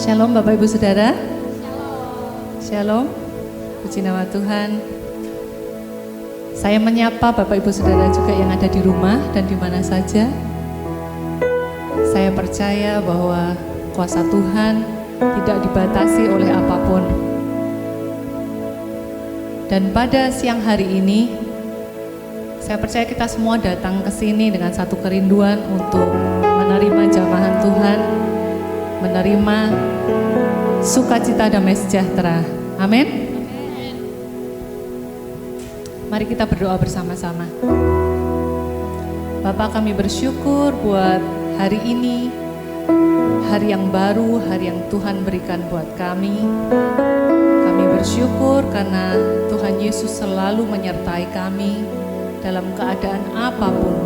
Shalom Bapak Ibu Saudara. Shalom. Puji nama Tuhan. Saya menyapa Bapak Ibu Saudara juga yang ada di rumah dan di mana saja. Saya percaya bahwa kuasa Tuhan tidak dibatasi oleh apapun. Dan pada siang hari ini, saya percaya kita semua datang ke sini dengan satu kerinduan untuk menerima jamahan Tuhan, menerima sukacita damai sejahtera. Amin. Mari kita berdoa bersama-sama. Bapa, kami bersyukur buat hari ini, hari yang baru, hari yang Tuhan berikan buat kami. Kami bersyukur karena Tuhan Yesus selalu menyertai kami dalam keadaan apapun.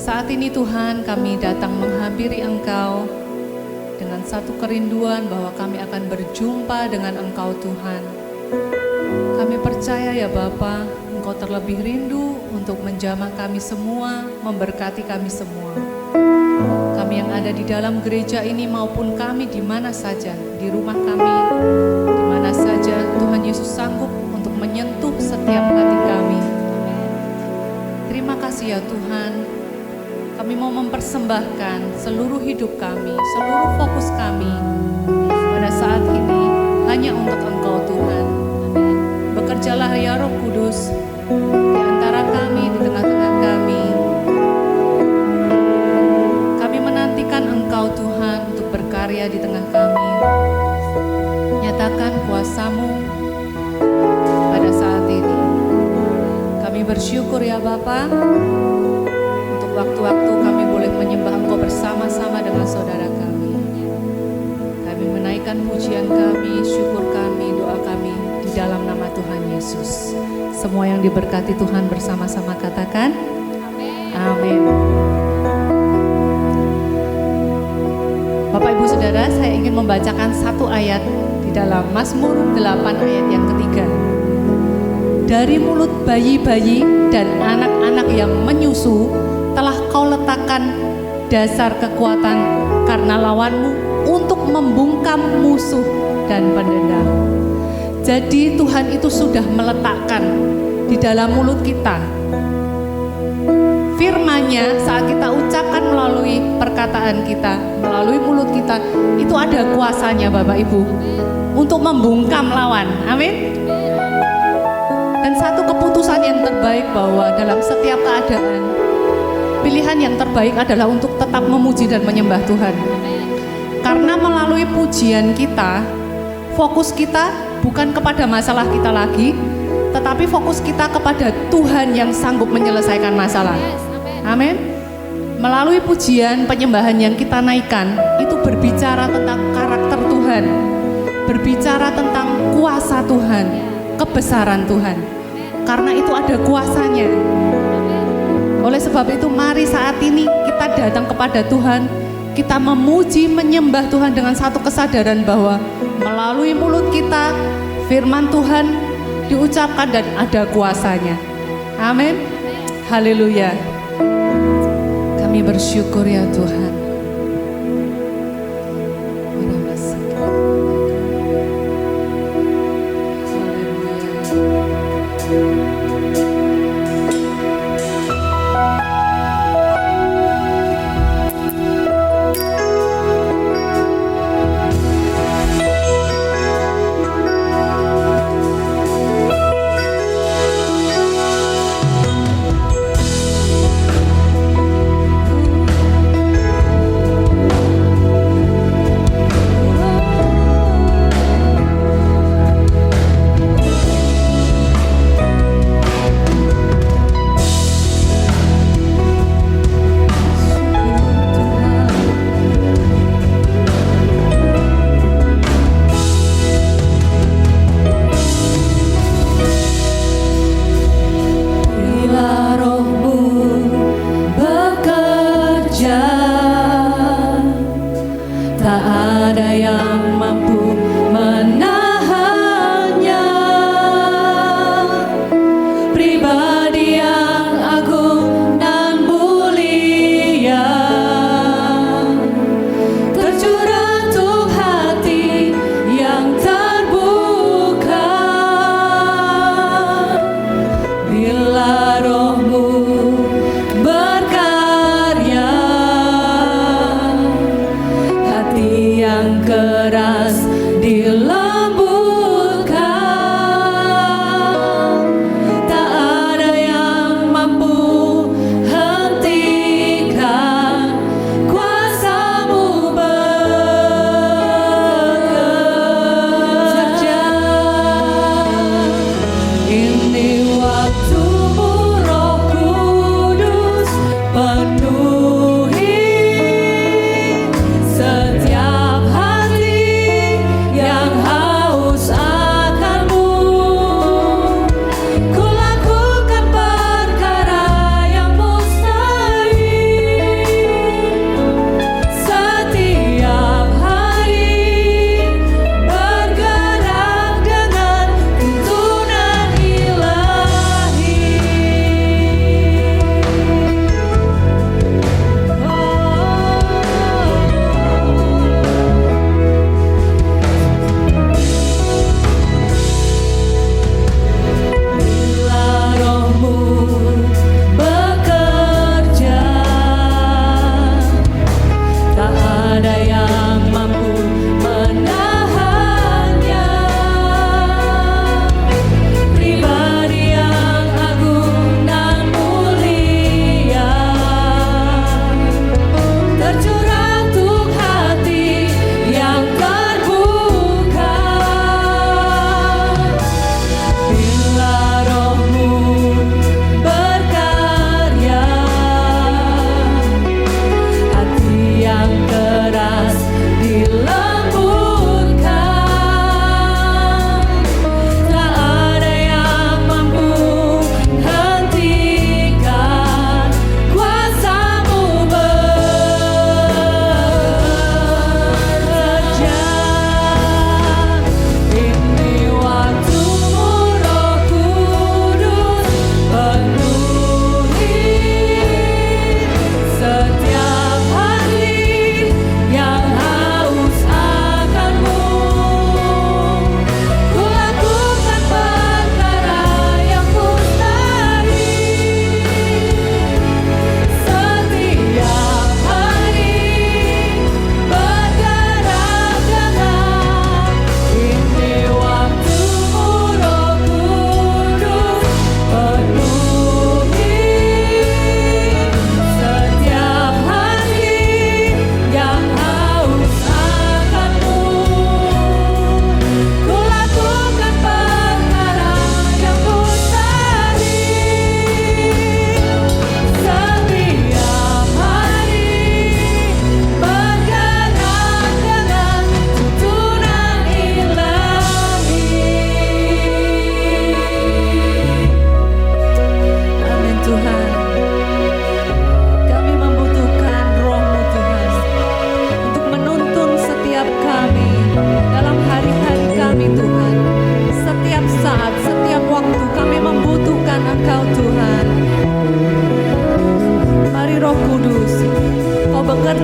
Saat ini Tuhan, kami datang menghampiri Engkau dengan satu kerinduan bahwa kami akan berjumpa dengan Engkau Tuhan. Kami percaya ya Bapa, Engkau terlebih rindu untuk menjamah kami semua, memberkati kami semua. Kami yang ada di dalam gereja ini maupun kami di mana saja, di rumah kami, di mana saja Tuhan Yesus sanggup untuk menyentuh setiap hati kami. Terima kasih ya Tuhan, kami mau mempersembahkan seluruh hidup kami, seluruh fokus kami pada saat ini hanya untuk Engkau Tuhan. Bekerjalah ya Roh Kudus di antara kami, di tengah-tengah kami. Kami menantikan Engkau Tuhan untuk berkarya di tengah kami. Nyatakan kuasa-Mu pada saat ini. Kami bersyukur ya Bapa, untuk waktu-waktu kami boleh menyembah Engkau bersama-sama dengan saudara kami. Kami menaikkan pujian kami, syukur kami, doa kami di dalam nama Tuhan Yesus. Semua yang diberkati Tuhan bersama-sama katakan amin. Bapak Ibu Saudara, saya ingin membacakan satu ayat di dalam Mazmur 8 ayat yang ketiga. Dari mulut bayi-bayi dan anak-anak yang menyusu telah Kau letakkan dasar kekuatan karena lawanmu untuk membungkam musuh dan pendendam. Jadi Tuhan itu sudah meletakkan di dalam mulut kita firman-Nya. Saat kita ucapkan melalui perkataan kita, melalui mulut kita, itu ada kuasanya Bapak Ibu untuk membungkam lawan. Amin. Dan satu keputusan yang terbaik bahwa dalam setiap keadaan, pilihan yang terbaik adalah untuk tetap memuji dan menyembah Tuhan. Karena melalui pujian kita, fokus kita bukan kepada masalah kita lagi, tetapi fokus kita kepada Tuhan yang sanggup menyelesaikan masalah. Amin. Melalui pujian, penyembahan yang kita naikkan, itu berbicara tentang karakter Tuhan, berbicara tentang kuasa Tuhan, kebesaran Tuhan. Karena itu ada kuasanya. Oleh sebab itu, mari saat ini kita datang kepada Tuhan, kita memuji, menyembah Tuhan dengan satu kesadaran bahwa melalui mulut kita, firman Tuhan diucapkan dan ada kuasanya. Amin. Haleluya. Kami bersyukur ya Tuhan.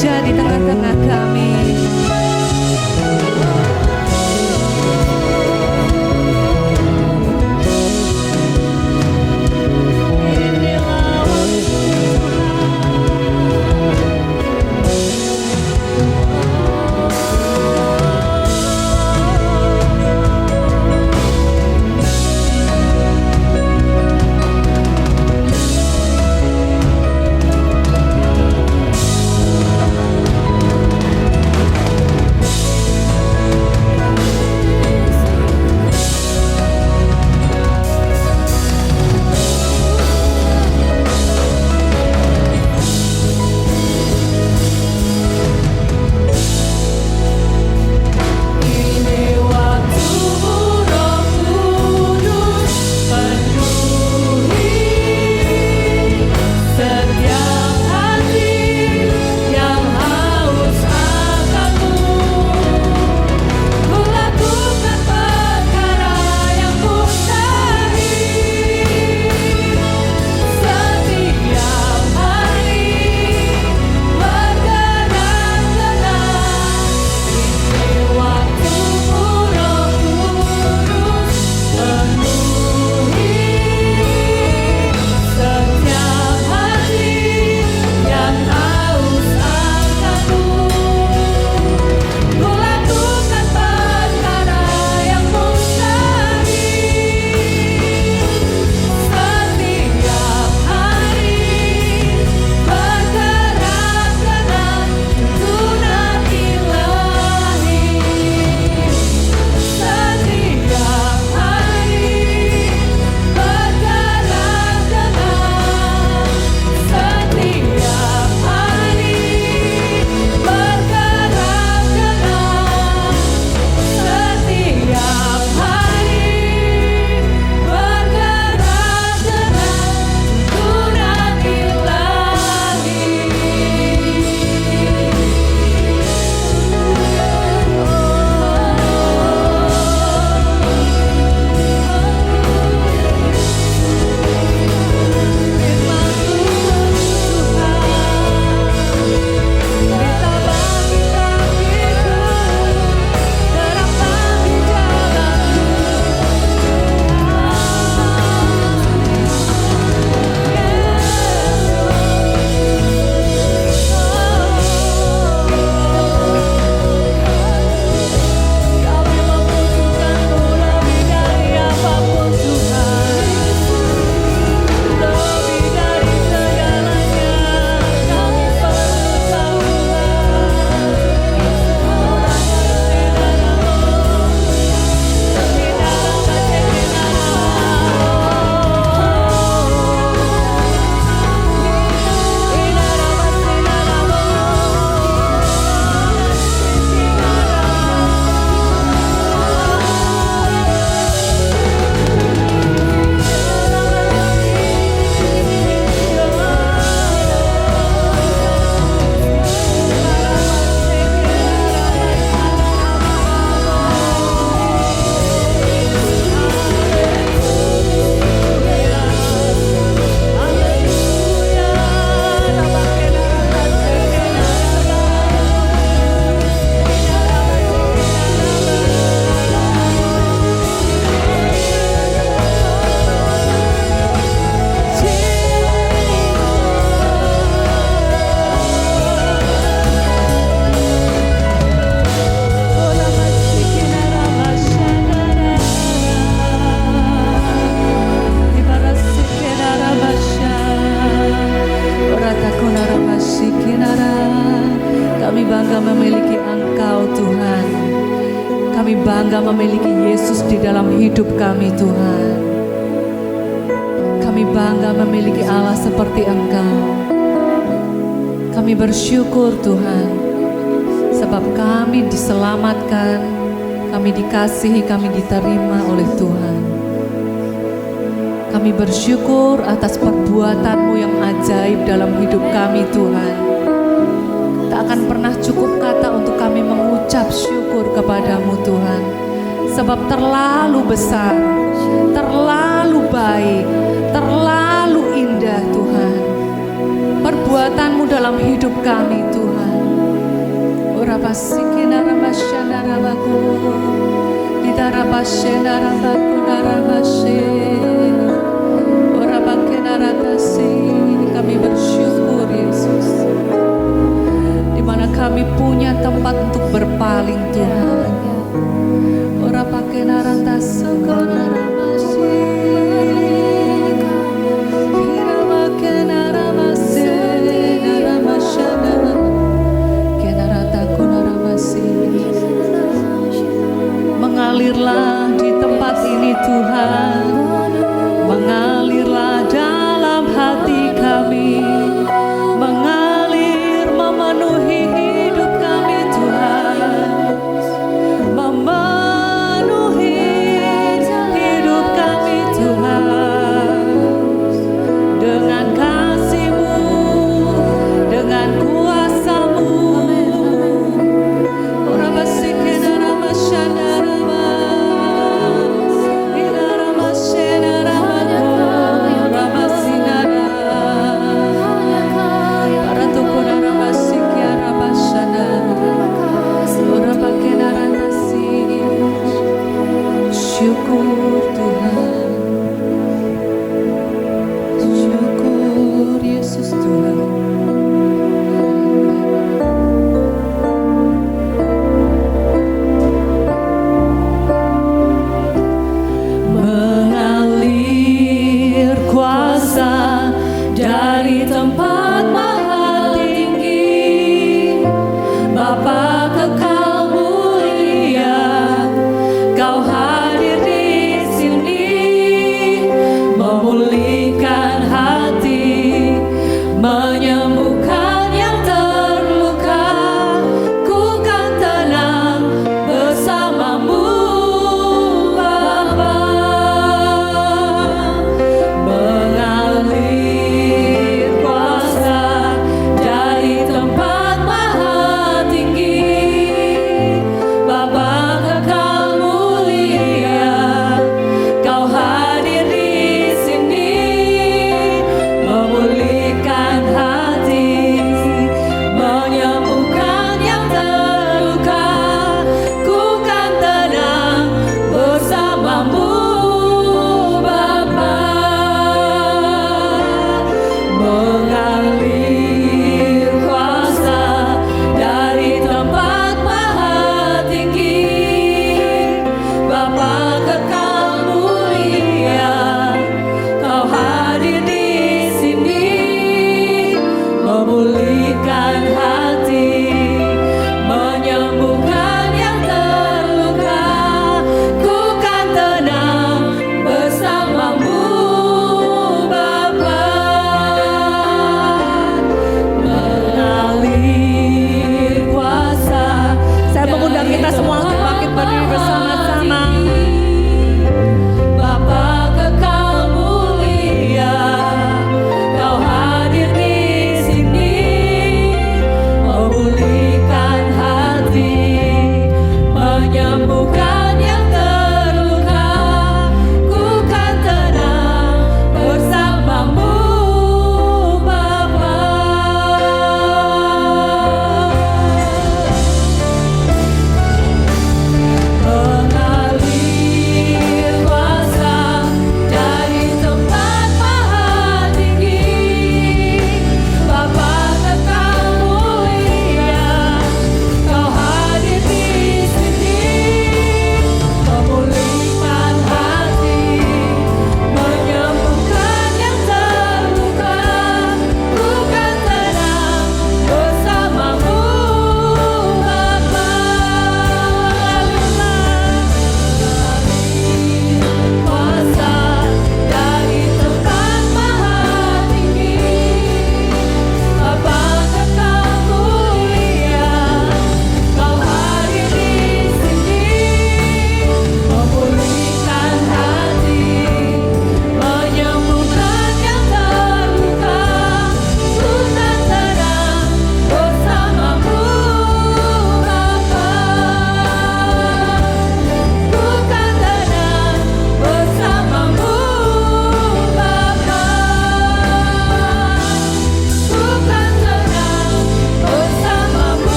bekerja di tengah-tengah kami. bangga memiliki Yesus di dalam hidup kami, Tuhan. Kami bangga memiliki Allah seperti Engkau. Kami bersyukur, Tuhan, sebab kami diselamatkan, kami dikasihi, kami diterima oleh Tuhan. Kami bersyukur atas perbuatan-Mu yang ajaib dalam hidup kami, Tuhan. Tak akan pernah cukup kata untuk kami mengucap syukur kepadamu, Tuhan. Sebab terlalu besar, terlalu baik, terlalu indah, Tuhan. Perbuatan-Mu dalam hidup kami, Tuhan. Kami bersyukur Yesus, di mana kami punya tempat untuk berpaling Tuhan. Ora pakai narata sokona mengalirlah di tempat ini Tuhan, mengalirlah dalam hati kami, mengalir memenuhi hidup kami Tuhan, memenuhi hidup kami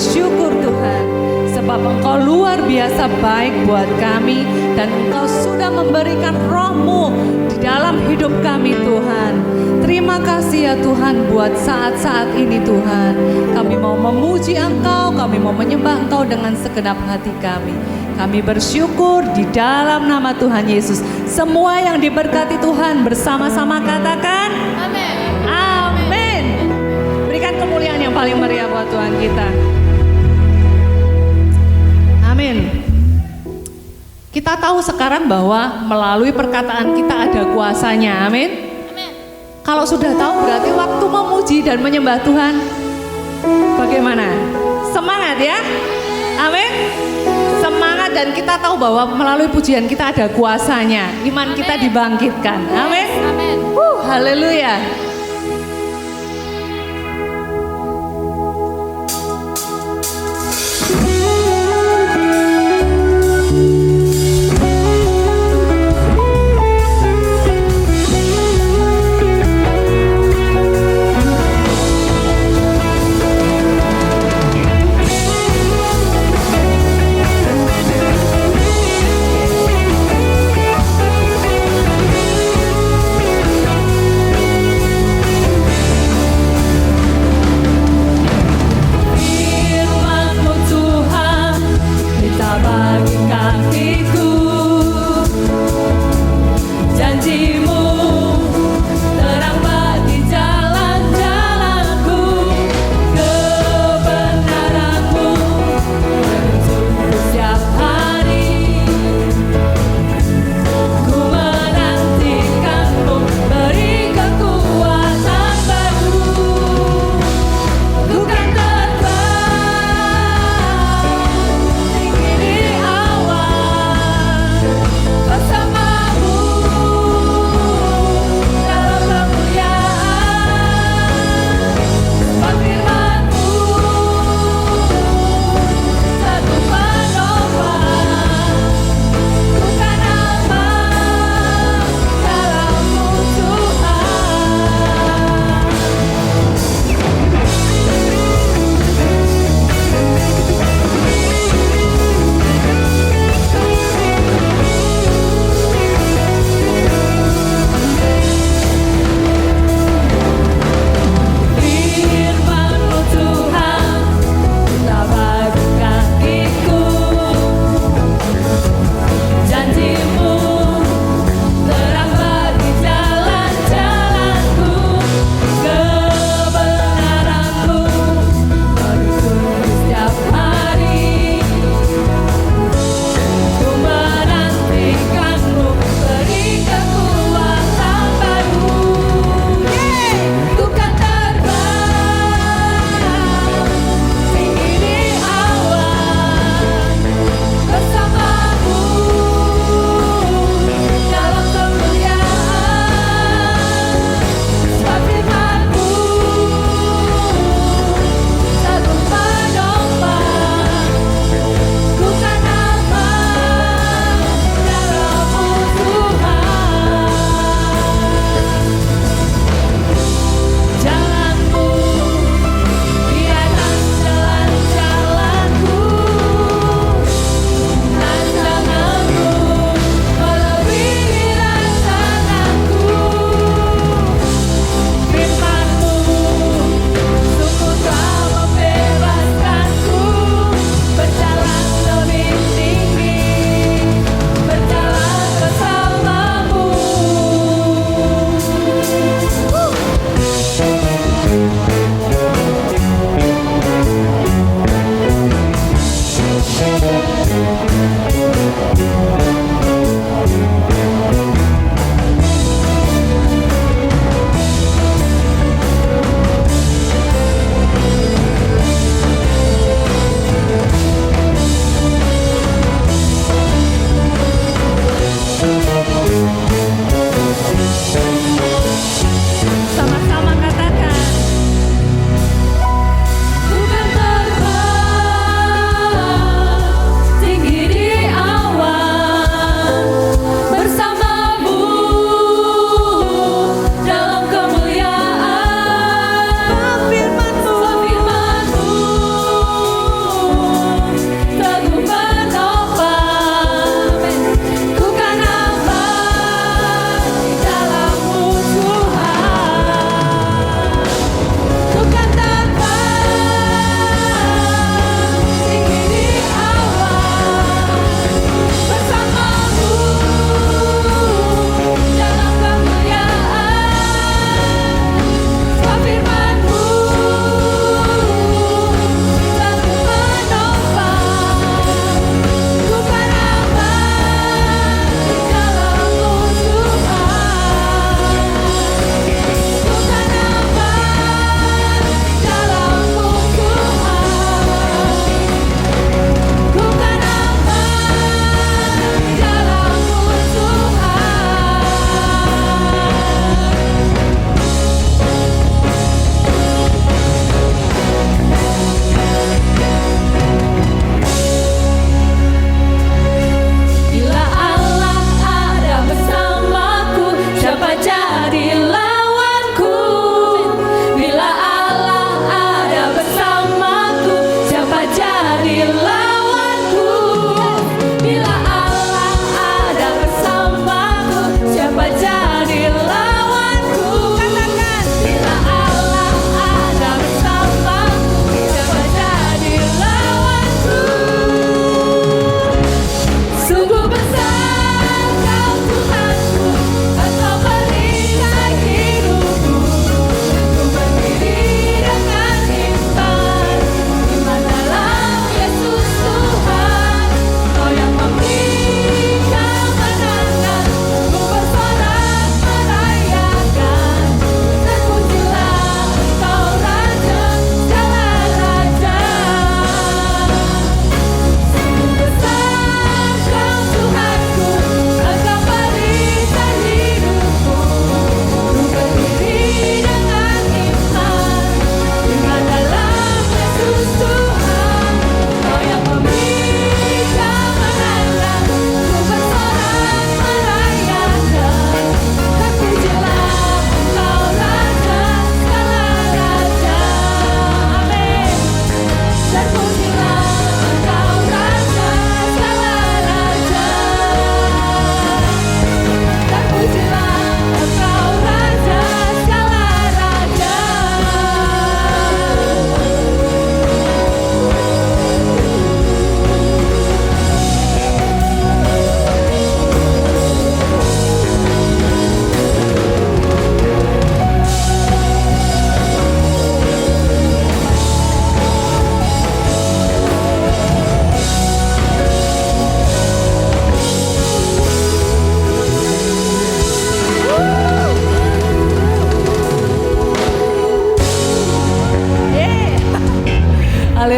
bersyukur Tuhan, sebab Engkau luar biasa baik buat kami, dan Engkau sudah memberikan Roh-Mu di dalam hidup kami Tuhan. Terima kasih ya Tuhan buat saat-saat ini Tuhan. Kami mau memuji Engkau, kami mau menyembah Engkau dengan segenap hati kami. Kami bersyukur di dalam nama Tuhan Yesus. Semua yang diberkati Tuhan bersama-sama katakan Amin. amin. Berikan kemuliaan yang paling meriah buat Tuhan kita. Amin. Kita tahu sekarang bahwa melalui perkataan kita ada kuasanya. Amin. Kalau sudah tahu berarti waktu memuji dan menyembah Tuhan bagaimana? Semangat ya. Amin. Semangat, dan kita tahu bahwa melalui pujian kita ada kuasanya. Iman kita dibangkitkan. Amin. Amin. Haleluya.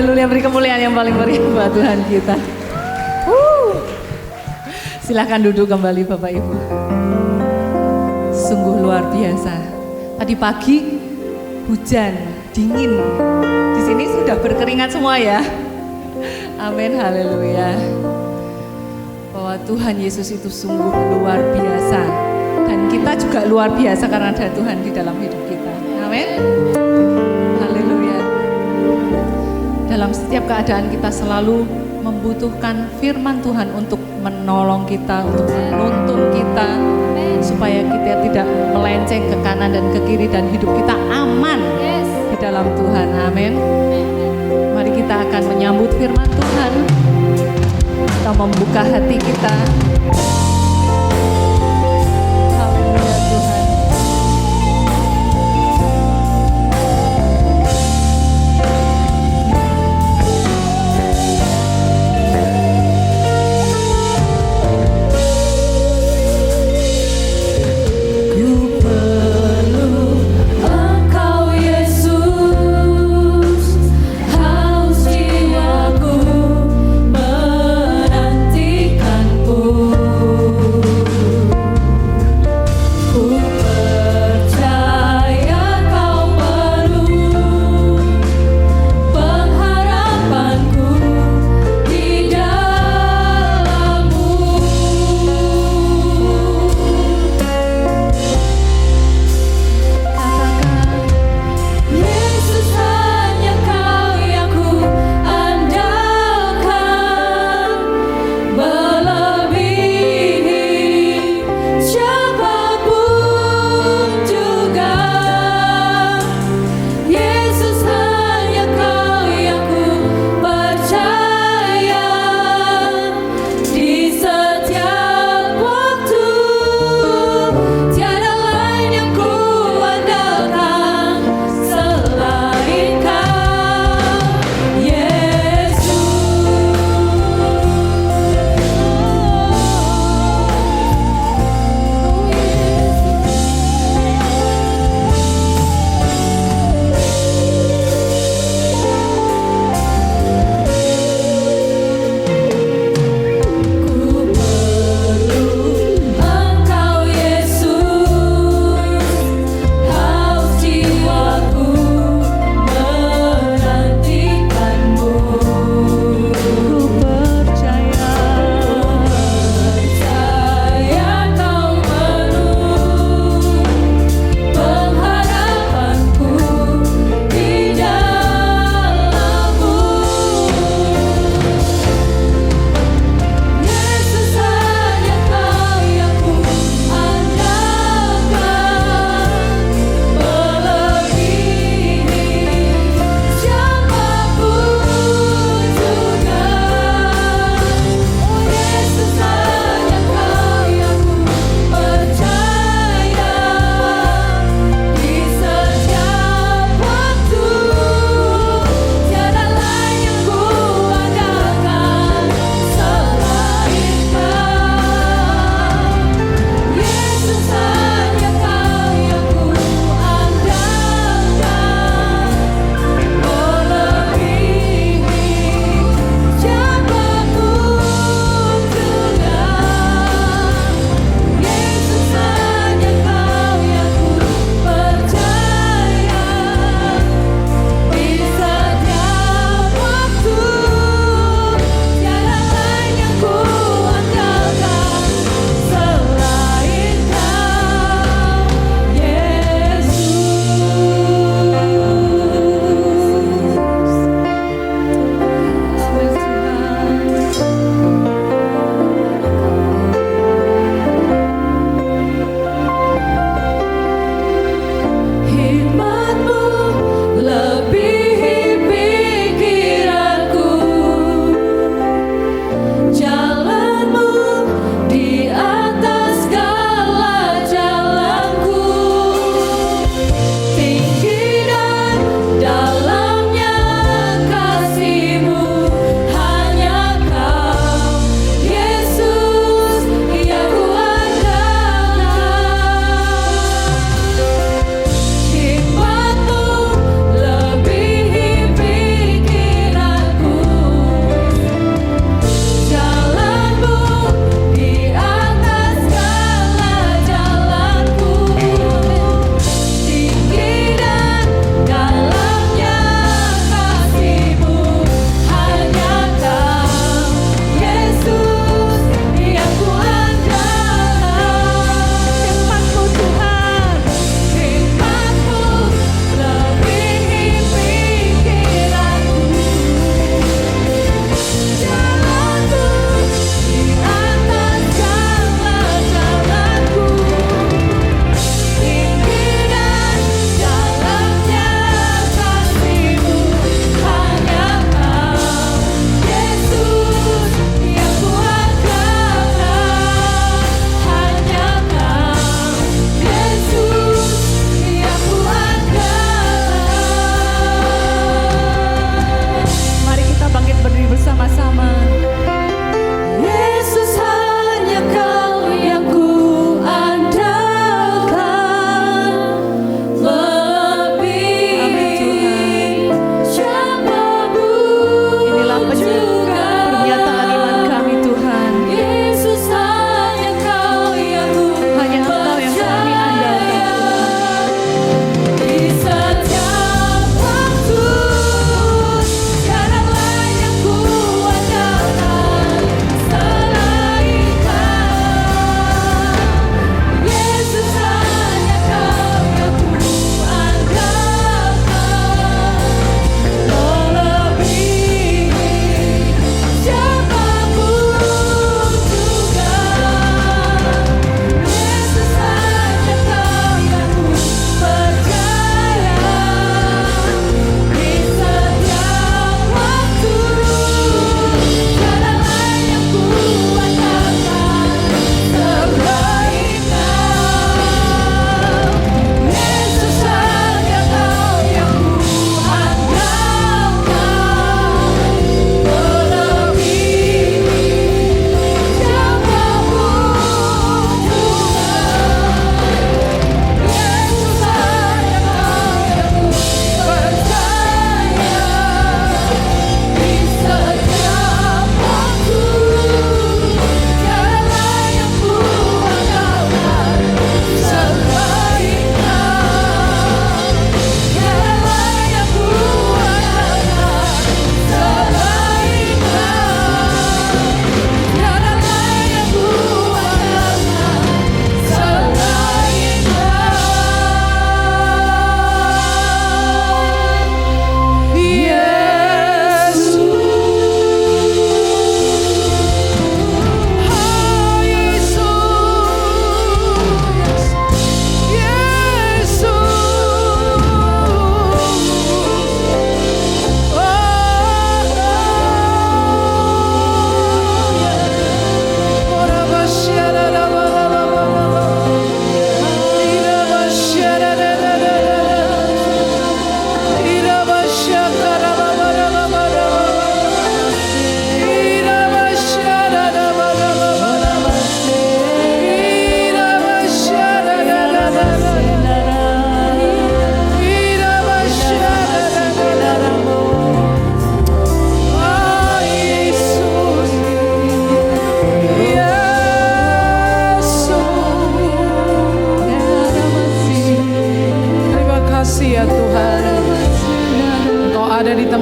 Haleluya, beri kemuliaan yang paling meriah buat Tuhan kita. Silahkan duduk kembali Bapak Ibu. Sungguh luar biasa. Tadi pagi hujan, dingin. Di sini sudah berkeringat semua ya. Amin, haleluya. Bahwa Tuhan Yesus itu sungguh luar biasa. Dan kita juga luar biasa karena ada Tuhan di dalam hidup kita. Amin. Haleluya. Dalam setiap keadaan kita selalu membutuhkan firman Tuhan untuk menolong kita, untuk menuntun kita, supaya kita tidak melenceng ke kanan dan ke kiri dan hidup kita aman di dalam Tuhan. Amin. Mari kita akan menyambut firman Tuhan. Kita membuka hati kita. Haleluya Tuhan. Menantikanku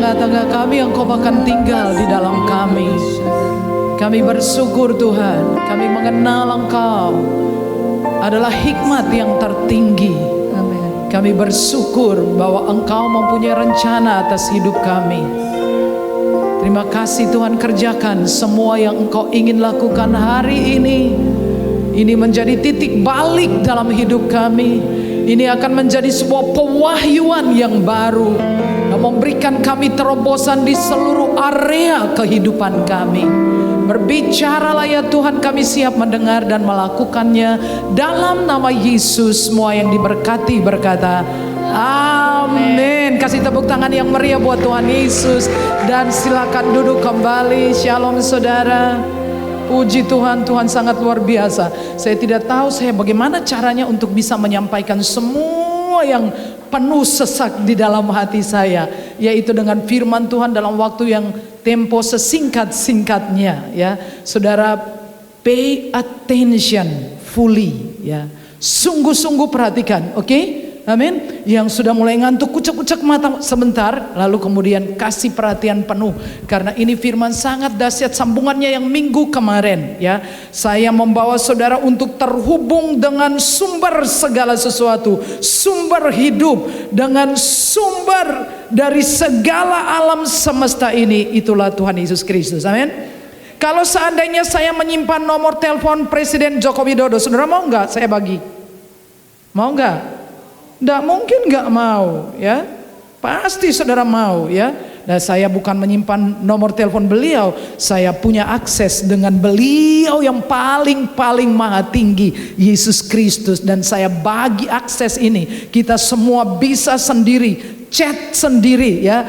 tengah-tengah kami, Engkau bahkan tinggal di dalam kami. Kami bersyukur Tuhan, kami mengenal Engkau adalah hikmat yang tertinggi. Amin. Kami bersyukur bahwa Engkau mempunyai rencana atas hidup kami. Terima kasih Tuhan, kerjakan semua yang Engkau ingin lakukan hari ini. Ini menjadi titik balik dalam hidup kami. Ini akan menjadi sebuah pewahyuan yang baru yang memberikan kami terobosan di seluruh area kehidupan kami. Berbicaralah ya Tuhan, kami siap mendengar dan melakukannya. Dalam nama Yesus, semua yang diberkati berkata amin. Kasih tepuk tangan yang meriah buat Tuhan Yesus. Dan silakan duduk kembali. Shalom saudara. Puji Tuhan, Tuhan sangat luar biasa. Saya tidak tahu saya bagaimana caranya untuk bisa menyampaikan semua yang penuh sesak di dalam hati saya, yaitu dengan firman Tuhan dalam waktu yang tempo sesingkat-singkatnya ya. Saudara, pay attention fully ya. Sungguh-sungguh perhatikan, oke? Amin. Yang sudah mulai ngantuk, kucek-kucek mata sebentar, lalu kemudian kasih perhatian penuh, karena ini firman sangat dahsyat. Sambungannya yang minggu kemarin ya, saya membawa saudara untuk terhubung dengan sumber segala sesuatu, sumber hidup, dengan sumber dari segala alam semesta ini, itulah Tuhan Yesus Kristus. Amin. Kalau seandainya saya menyimpan nomor telepon Presiden Joko Widodo, saudara mau nggak saya bagi? Mau nggak? Nggak mungkin nggak mau ya, pasti saudara mau ya. Dan saya bukan menyimpan nomor telepon beliau, saya punya akses dengan beliau yang paling maha tinggi, Yesus Kristus. Dan saya bagi akses ini, kita semua bisa sendiri, chat sendiri ya,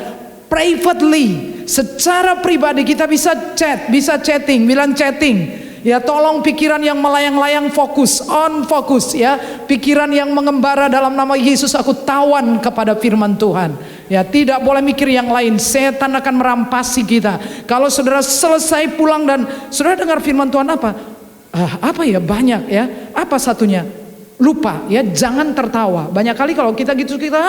privately, secara pribadi kita bisa chat, bisa chatting, bilang chatting. Ya, tolong pikiran yang melayang-layang fokus, on fokus ya. Pikiran yang mengembara dalam nama Yesus, aku tawan kepada firman Tuhan. Ya, tidak boleh mikir yang lain. Setan akan merampasi kita. Kalau saudara selesai pulang dan saudara dengar firman Tuhan apa? Apa ya, banyak ya. Apa satunya? Lupa ya, jangan tertawa. Banyak kali kalau kita gitu kita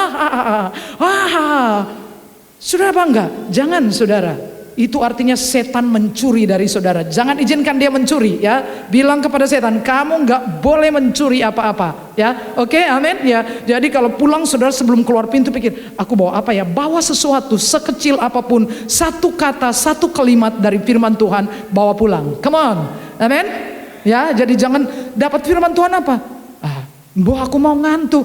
saudara bangga. Jangan saudara. Itu artinya setan mencuri dari saudara. Jangan izinkan dia mencuri ya. Bilang kepada setan, kamu nggak boleh mencuri apa-apa ya. Oke, amin ya. Jadi kalau pulang saudara sebelum keluar pintu pikir, aku bawa apa ya? Bawa sesuatu sekecil apapun, satu kata, satu kalimat dari firman Tuhan, bawa pulang. Come on, amin ya. Jadi jangan dapat firman Tuhan apa? Aku mau ngantuk.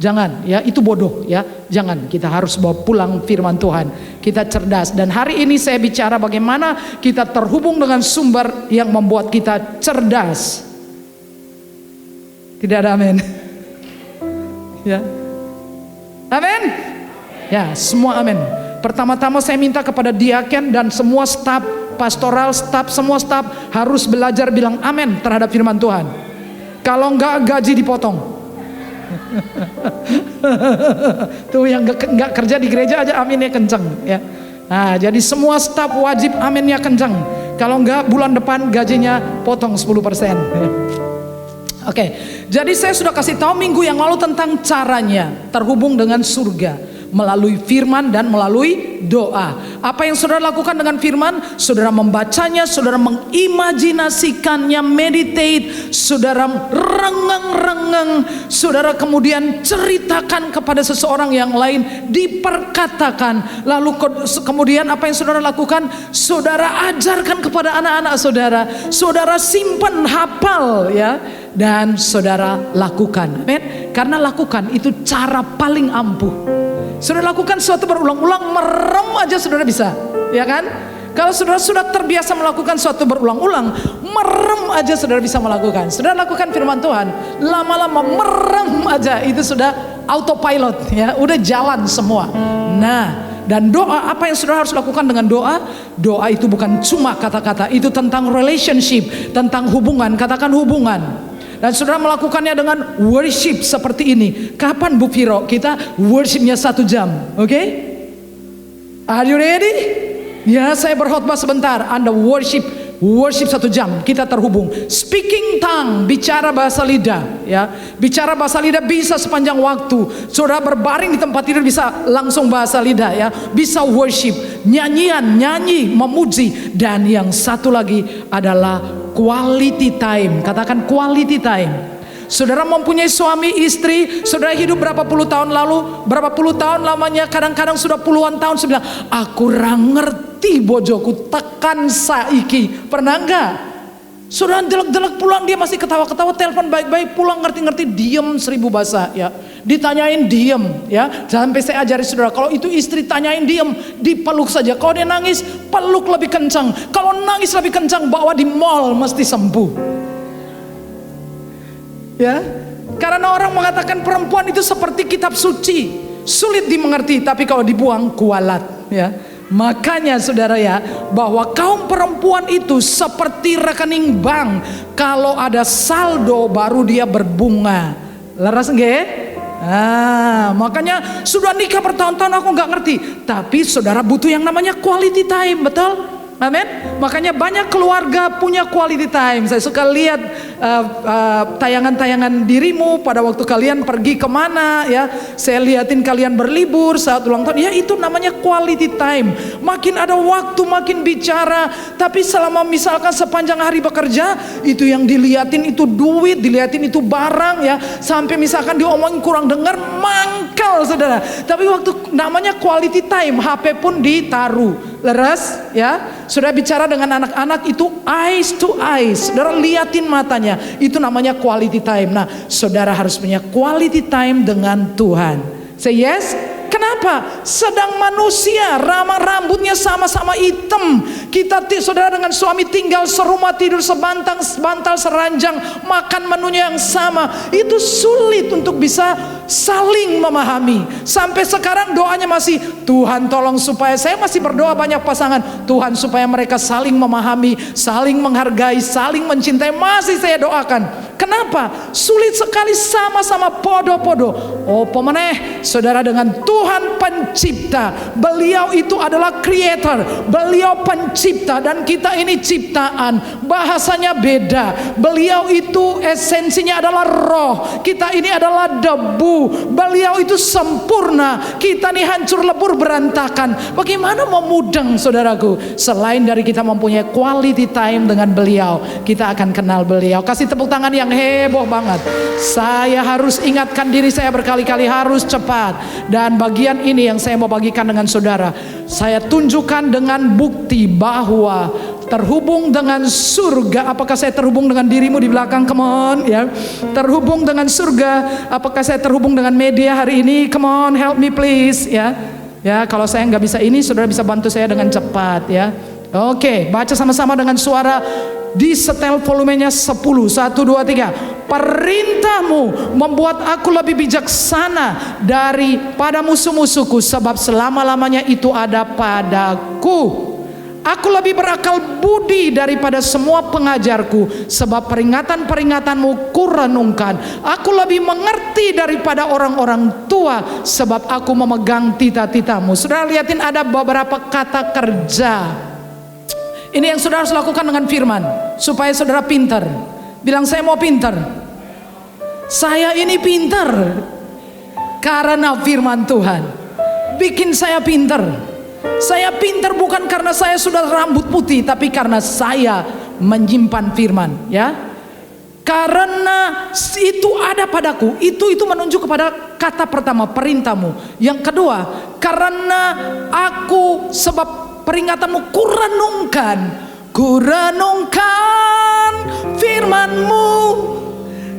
Jangan ya, itu bodoh ya. Jangan, kita harus bawa pulang firman Tuhan. Kita cerdas. Dan hari ini saya bicara bagaimana kita terhubung dengan sumber yang membuat kita cerdas. Tidak ada amin? Ya, amin? Ya, semua amin. Pertama-tama saya minta kepada diaken dan semua staf pastoral, semua staf harus belajar bilang amin terhadap firman Tuhan. Kalau enggak, gaji dipotong. Tuh yang nggak kerja di gereja aja aminnya kenceng ya. Nah, jadi semua staf wajib aminnya kenceng. Kalau enggak, bulan depan gajinya potong 10%. Oke, jadi saya sudah kasih tahu minggu yang lalu tentang caranya terhubung dengan surga melalui firman dan melalui doa. Apa yang saudara lakukan dengan firman? Saudara membacanya, saudara mengimajinasikannya, meditate, saudara rengang-rengang, saudara kemudian ceritakan kepada seseorang yang lain, diperkatakan. Lalu kemudian apa yang saudara lakukan? Saudara ajarkan kepada anak-anak saudara, saudara simpan, hafal ya, dan saudara lakukan. Amin. Karena lakukan itu cara paling ampuh. Saudara lakukan sesuatu berulang-ulang, merem aja saudara bisa, ya kan? Kalau saudara sudah terbiasa melakukan sesuatu berulang-ulang, merem aja saudara bisa melakukan. Saudara lakukan firman Tuhan, lama-lama merem aja, itu sudah autopilot ya, udah jalan semua. Nah, dan doa, apa yang saudara harus lakukan dengan doa? Doa itu bukan cuma kata-kata, itu tentang relationship, tentang hubungan, katakan hubungan. Dan saudara melakukannya dengan worship seperti ini. Kapan Bu Viro? Kita worshipnya 1 jam. Oke? Are you ready? Ya, saya berkhotbah sebentar. Anda worship Worship 1 jam, kita terhubung. Speaking tongue, bicara bahasa lidah, ya. Bicara bahasa lidah bisa sepanjang waktu. Saudara berbaring di tempat tidur bisa langsung bahasa lidah, ya. Bisa worship, nyanyian, nyanyi, memuji. Dan yang satu lagi adalah quality time. Katakan quality time. Saudara mempunyai suami, istri, saudara hidup berapa puluh tahun lalu, berapa puluh tahun lamanya, kadang-kadang sudah puluhan tahun, sudah bilang, aku ngerti bojoku tekan saiki. Pernah enggak? Saudara delek-delek pulang, dia masih ketawa-ketawa, telepon baik-baik, pulang ngerti-ngerti, diem 1000 bahasa, ya. Ditanyain diem, ya. Sampai saya ajari saudara, kalau itu istri tanyain diem, dipeluk saja. Kalau dia nangis, peluk lebih kencang. Kalau nangis lebih kencang, bawa di mall, mesti sembuh. Ya, karena orang mengatakan perempuan itu seperti kitab suci, sulit dimengerti, tapi kalau dibuang kualat, ya. Makanya saudara ya, bahwa kaum perempuan itu seperti rekening bank, kalau ada saldo baru dia berbunga. Leras nggih? Makanya sudah nikah bertahun-tahun aku nggak ngerti, tapi saudara butuh yang namanya quality time, betul? Amin. Makanya banyak keluarga punya quality time. Saya suka lihat tayangan-tayangan dirimu pada waktu kalian pergi kemana, ya. Saya liatin kalian berlibur saat ulang tahun. Ya, itu namanya quality time. Makin ada waktu, makin bicara. Tapi selama misalkan sepanjang hari bekerja, itu yang diliatin itu duit, diliatin itu barang, ya. Sampai misalkan diomongin kurang dengar, mangkal saudara. Tapi waktu namanya quality time, HP pun ditaruh. Leres, ya. Sudah bicara dengan anak-anak itu eyes to eyes. Saudara liatin matanya. Itu namanya quality time. Nah, saudara harus punya quality time dengan Tuhan. Say yes. Kenapa? Sedang manusia, rambutnya sama-sama hitam. Kita saudara dengan suami tinggal serumah, tidur sebantal seranjang, makan menunya yang sama. Itu sulit untuk bisa saling memahami. Sampai sekarang doanya masih, Tuhan tolong supaya, saya masih berdoa banyak pasangan, Tuhan supaya mereka saling memahami, saling menghargai, saling mencintai. Masih saya doakan. Kenapa? Sulit sekali, sama-sama podo-podo. Oh pemeneh, saudara dengan Tuhan pencipta. Beliau itu adalah creator. Beliau pencipta dan kita ini ciptaan. Bahasanya beda. Beliau itu esensinya adalah roh. Kita ini adalah debu. Beliau itu sempurna. Kita ini hancur lebur berantakan. Bagaimana mau mudeng saudaraku? Selain dari kita mempunyai quality time dengan beliau, kita akan kenal beliau. Kasih tepuk tangan yang heboh banget. Saya harus ingatkan diri saya berkali-kali, harus cepat. Dan bagian ini yang saya mau bagikan dengan saudara, saya tunjukkan dengan bukti bahwa terhubung dengan surga. Apakah saya terhubung dengan dirimu di belakang? Come on, ya. Terhubung dengan surga. Apakah saya terhubung dengan media hari ini? Come on, help me please, ya. Ya, kalau saya nggak bisa ini, saudara bisa bantu saya dengan cepat, ya. Oke, baca sama-sama dengan suara di setel volumenya 10. 1, 2, 3. Perintahmu membuat aku lebih bijaksana daripada musuh-musuhku, sebab selama-lamanya itu ada padaku. Aku lebih berakal budi daripada semua pengajarku, sebab peringatan-peringatanmu kurenungkan. Aku lebih mengerti daripada orang-orang tua, sebab aku memegang tita-titamu. Saudara lihatin ada beberapa kata kerja. Ini yang saudara harus lakukan dengan firman, supaya saudara pintar. Bilang, saya mau pintar. Saya ini pintar karena firman Tuhan bikin saya pintar. Saya pintar bukan karena saya sudah rambut putih, tapi karena saya menyimpan firman, ya. Karena itu ada padaku. Itu menunjuk kepada kata pertama, perintahmu. Yang kedua, karena aku, sebab peringatanmu kurenungkan firmanmu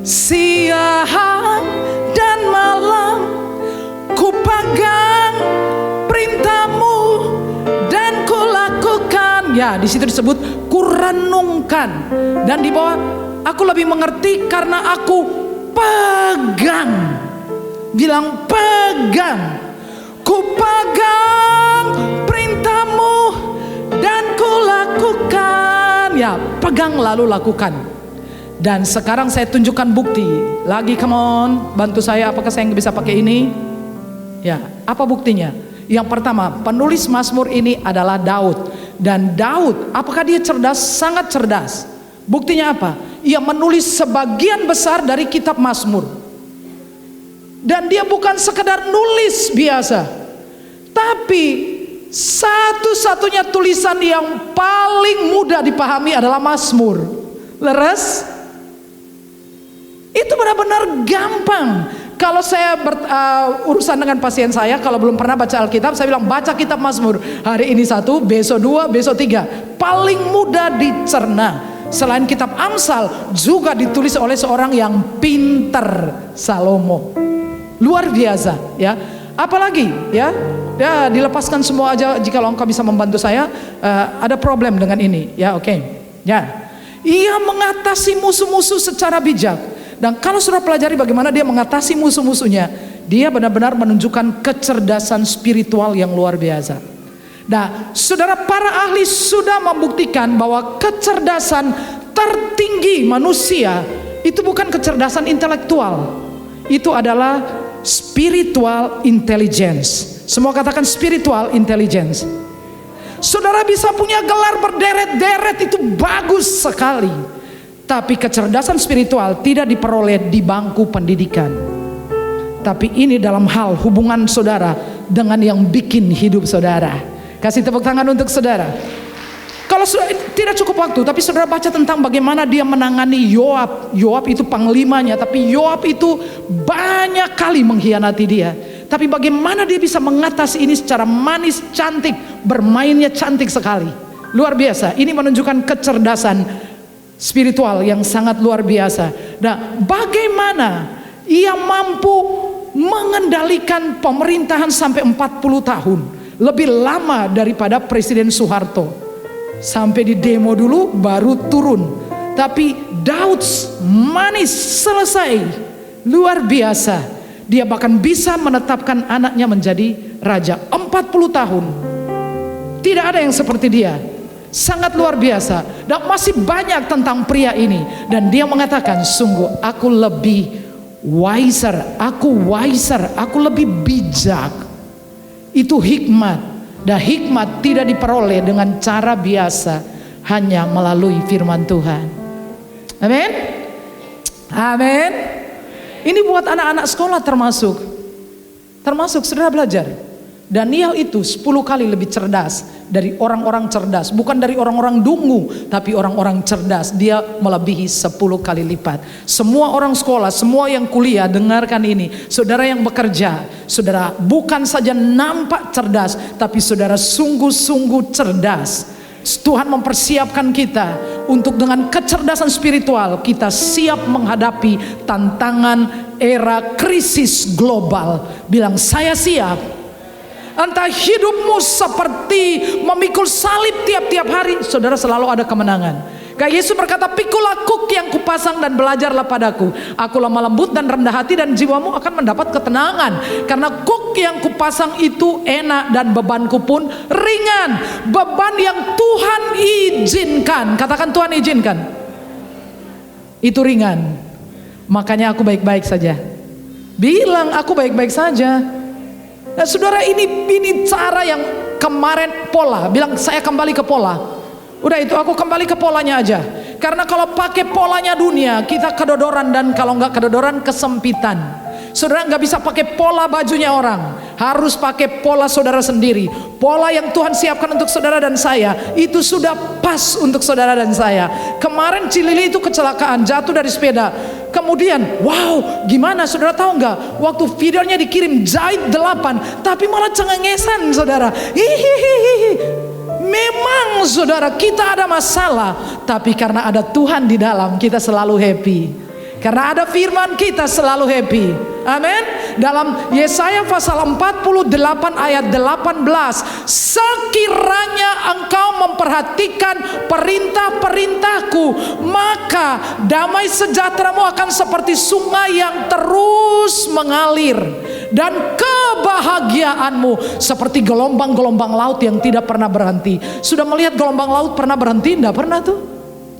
siang dan malam. Kupegang perintahmu dan kulakukan. Ya, di situ disebut kurenungkan. Dan di bawah, aku lebih mengerti karena aku pegang. Bilang pegang. Kupegang perintahmu dan kulakukan. Ya, pegang lalu lakukan. Dan sekarang saya tunjukkan bukti. Lagi, come on, bantu saya. Apakah saya bisa pakai ini? Ya, apa buktinya? Yang pertama, penulis Mazmur ini adalah Daud. Dan Daud, apakah dia cerdas? Sangat cerdas. Buktinya apa? Ia menulis sebagian besar dari kitab Mazmur. Dan dia bukan sekedar nulis biasa, tapi satu-satunya tulisan yang paling mudah dipahami adalah Mazmur. Leres? Itu benar-benar gampang. Kalau saya urusan dengan pasien saya, kalau belum pernah baca Alkitab, saya bilang baca kitab Mazmur. Hari ini 1, besok 2, besok 3. Paling mudah dicerna. Selain kitab Amsal, juga ditulis oleh seorang yang pinter, Salomo. Luar biasa, ya. Apalagi, ya dilepaskan semua aja jika engkau bisa membantu saya. Ada problem dengan ini, ya, oke. Ya, ia mengatasi musuh-musuh secara bijak. Dan kalau saudara pelajari bagaimana dia mengatasi musuh-musuhnya, dia benar-benar menunjukkan kecerdasan spiritual yang luar biasa. Nah, saudara, para ahli sudah membuktikan bahwa kecerdasan tertinggi manusia itu bukan kecerdasan intelektual, itu adalah spiritual intelligence. Semua katakan spiritual intelligence. Saudara bisa punya gelar berderet-deret, itu bagus sekali. Tapi kecerdasan spiritual tidak diperoleh di bangku pendidikan. Tapi ini dalam hal hubungan saudara dengan yang bikin hidup saudara. Kasih tepuk tangan untuk saudara. Kalau tidak cukup waktu, tapi saudara baca tentang bagaimana dia menangani Yoab. Yoab itu panglimanya, tapi Yoab itu banyak kali mengkhianati dia. Tapi bagaimana dia bisa mengatasi ini secara manis, cantik, bermainnya cantik sekali. Luar biasa. Ini menunjukkan kecerdasan spiritual yang sangat luar biasa. Nah, bagaimana ia mampu mengendalikan pemerintahan sampai 40 tahun, lebih lama daripada Presiden Soeharto. Sampai di demo dulu baru turun. Tapi Daud manis, selesai. Luar biasa. Dia bahkan bisa menetapkan anaknya menjadi raja 40 tahun. Tidak ada yang seperti dia. Sangat luar biasa. Dan masih banyak tentang pria ini. Dan dia mengatakan, sungguh aku lebih wiser, aku lebih bijak. Itu hikmat. Dan hikmat tidak diperoleh dengan cara biasa, hanya melalui firman Tuhan. Amin. Amin. Ini buat anak-anak sekolah termasuk saudara belajar. Daniel itu 10 kali lebih cerdas dari orang-orang cerdas. Bukan dari orang-orang dungu, tapi orang-orang cerdas. Dia melebihi 10 kali lipat. Semua orang sekolah, semua yang kuliah, dengarkan ini. Saudara yang bekerja, saudara bukan saja nampak cerdas, tapi saudara sungguh-sungguh cerdas. Tuhan mempersiapkan kita untuk dengan kecerdasan spiritual kita siap menghadapi tantangan era krisis global. Bilang, saya siap. Entah hidupmu seperti memikul salib tiap-tiap hari, saudara selalu ada kemenangan. Kayak Yesus berkata, pikulah kuk yang kupasang dan belajarlah padaku. Aku lemah lembut dan rendah hati, dan jiwamu akan mendapat ketenangan. Karena kuk yang kupasang itu enak dan bebanku pun ringan. Beban yang Tuhan izinkan, katakan Tuhan izinkan, itu ringan. Makanya aku baik-baik saja. Bilang aku baik-baik saja. Nah, saudara, ini cara yang kemarin pola. Bilang saya kembali ke pola. Udah itu aku kembali ke polanya aja. Karena kalau pakai polanya dunia, kita kedodoran, dan kalau nggak kedodoran kesempitan. Saudara nggak bisa pakai pola bajunya orang, harus pakai pola saudara sendiri. Pola yang Tuhan siapkan untuk saudara dan saya, itu sudah pas untuk saudara dan saya. Kemarin Cilili itu kecelakaan, jatuh dari sepeda. Kemudian, wow, gimana saudara tahu nggak? Waktu videonya dikirim jahit 8, tapi malah cengengesan saudara. Hihihihi. Memang saudara kita ada masalah, tapi karena ada Tuhan di dalam, kita selalu happy. Karena ada firman, kita selalu happy. Amin. Dalam Yesaya pasal 48 ayat 18, sekiranya engkau memperhatikan perintah-perintahku, maka damai sejahteramu akan seperti sungai yang terus mengalir, dan kebahagiaanmu seperti gelombang-gelombang laut yang tidak pernah berhenti. Sudah melihat gelombang laut pernah berhenti? Tidak pernah tuh.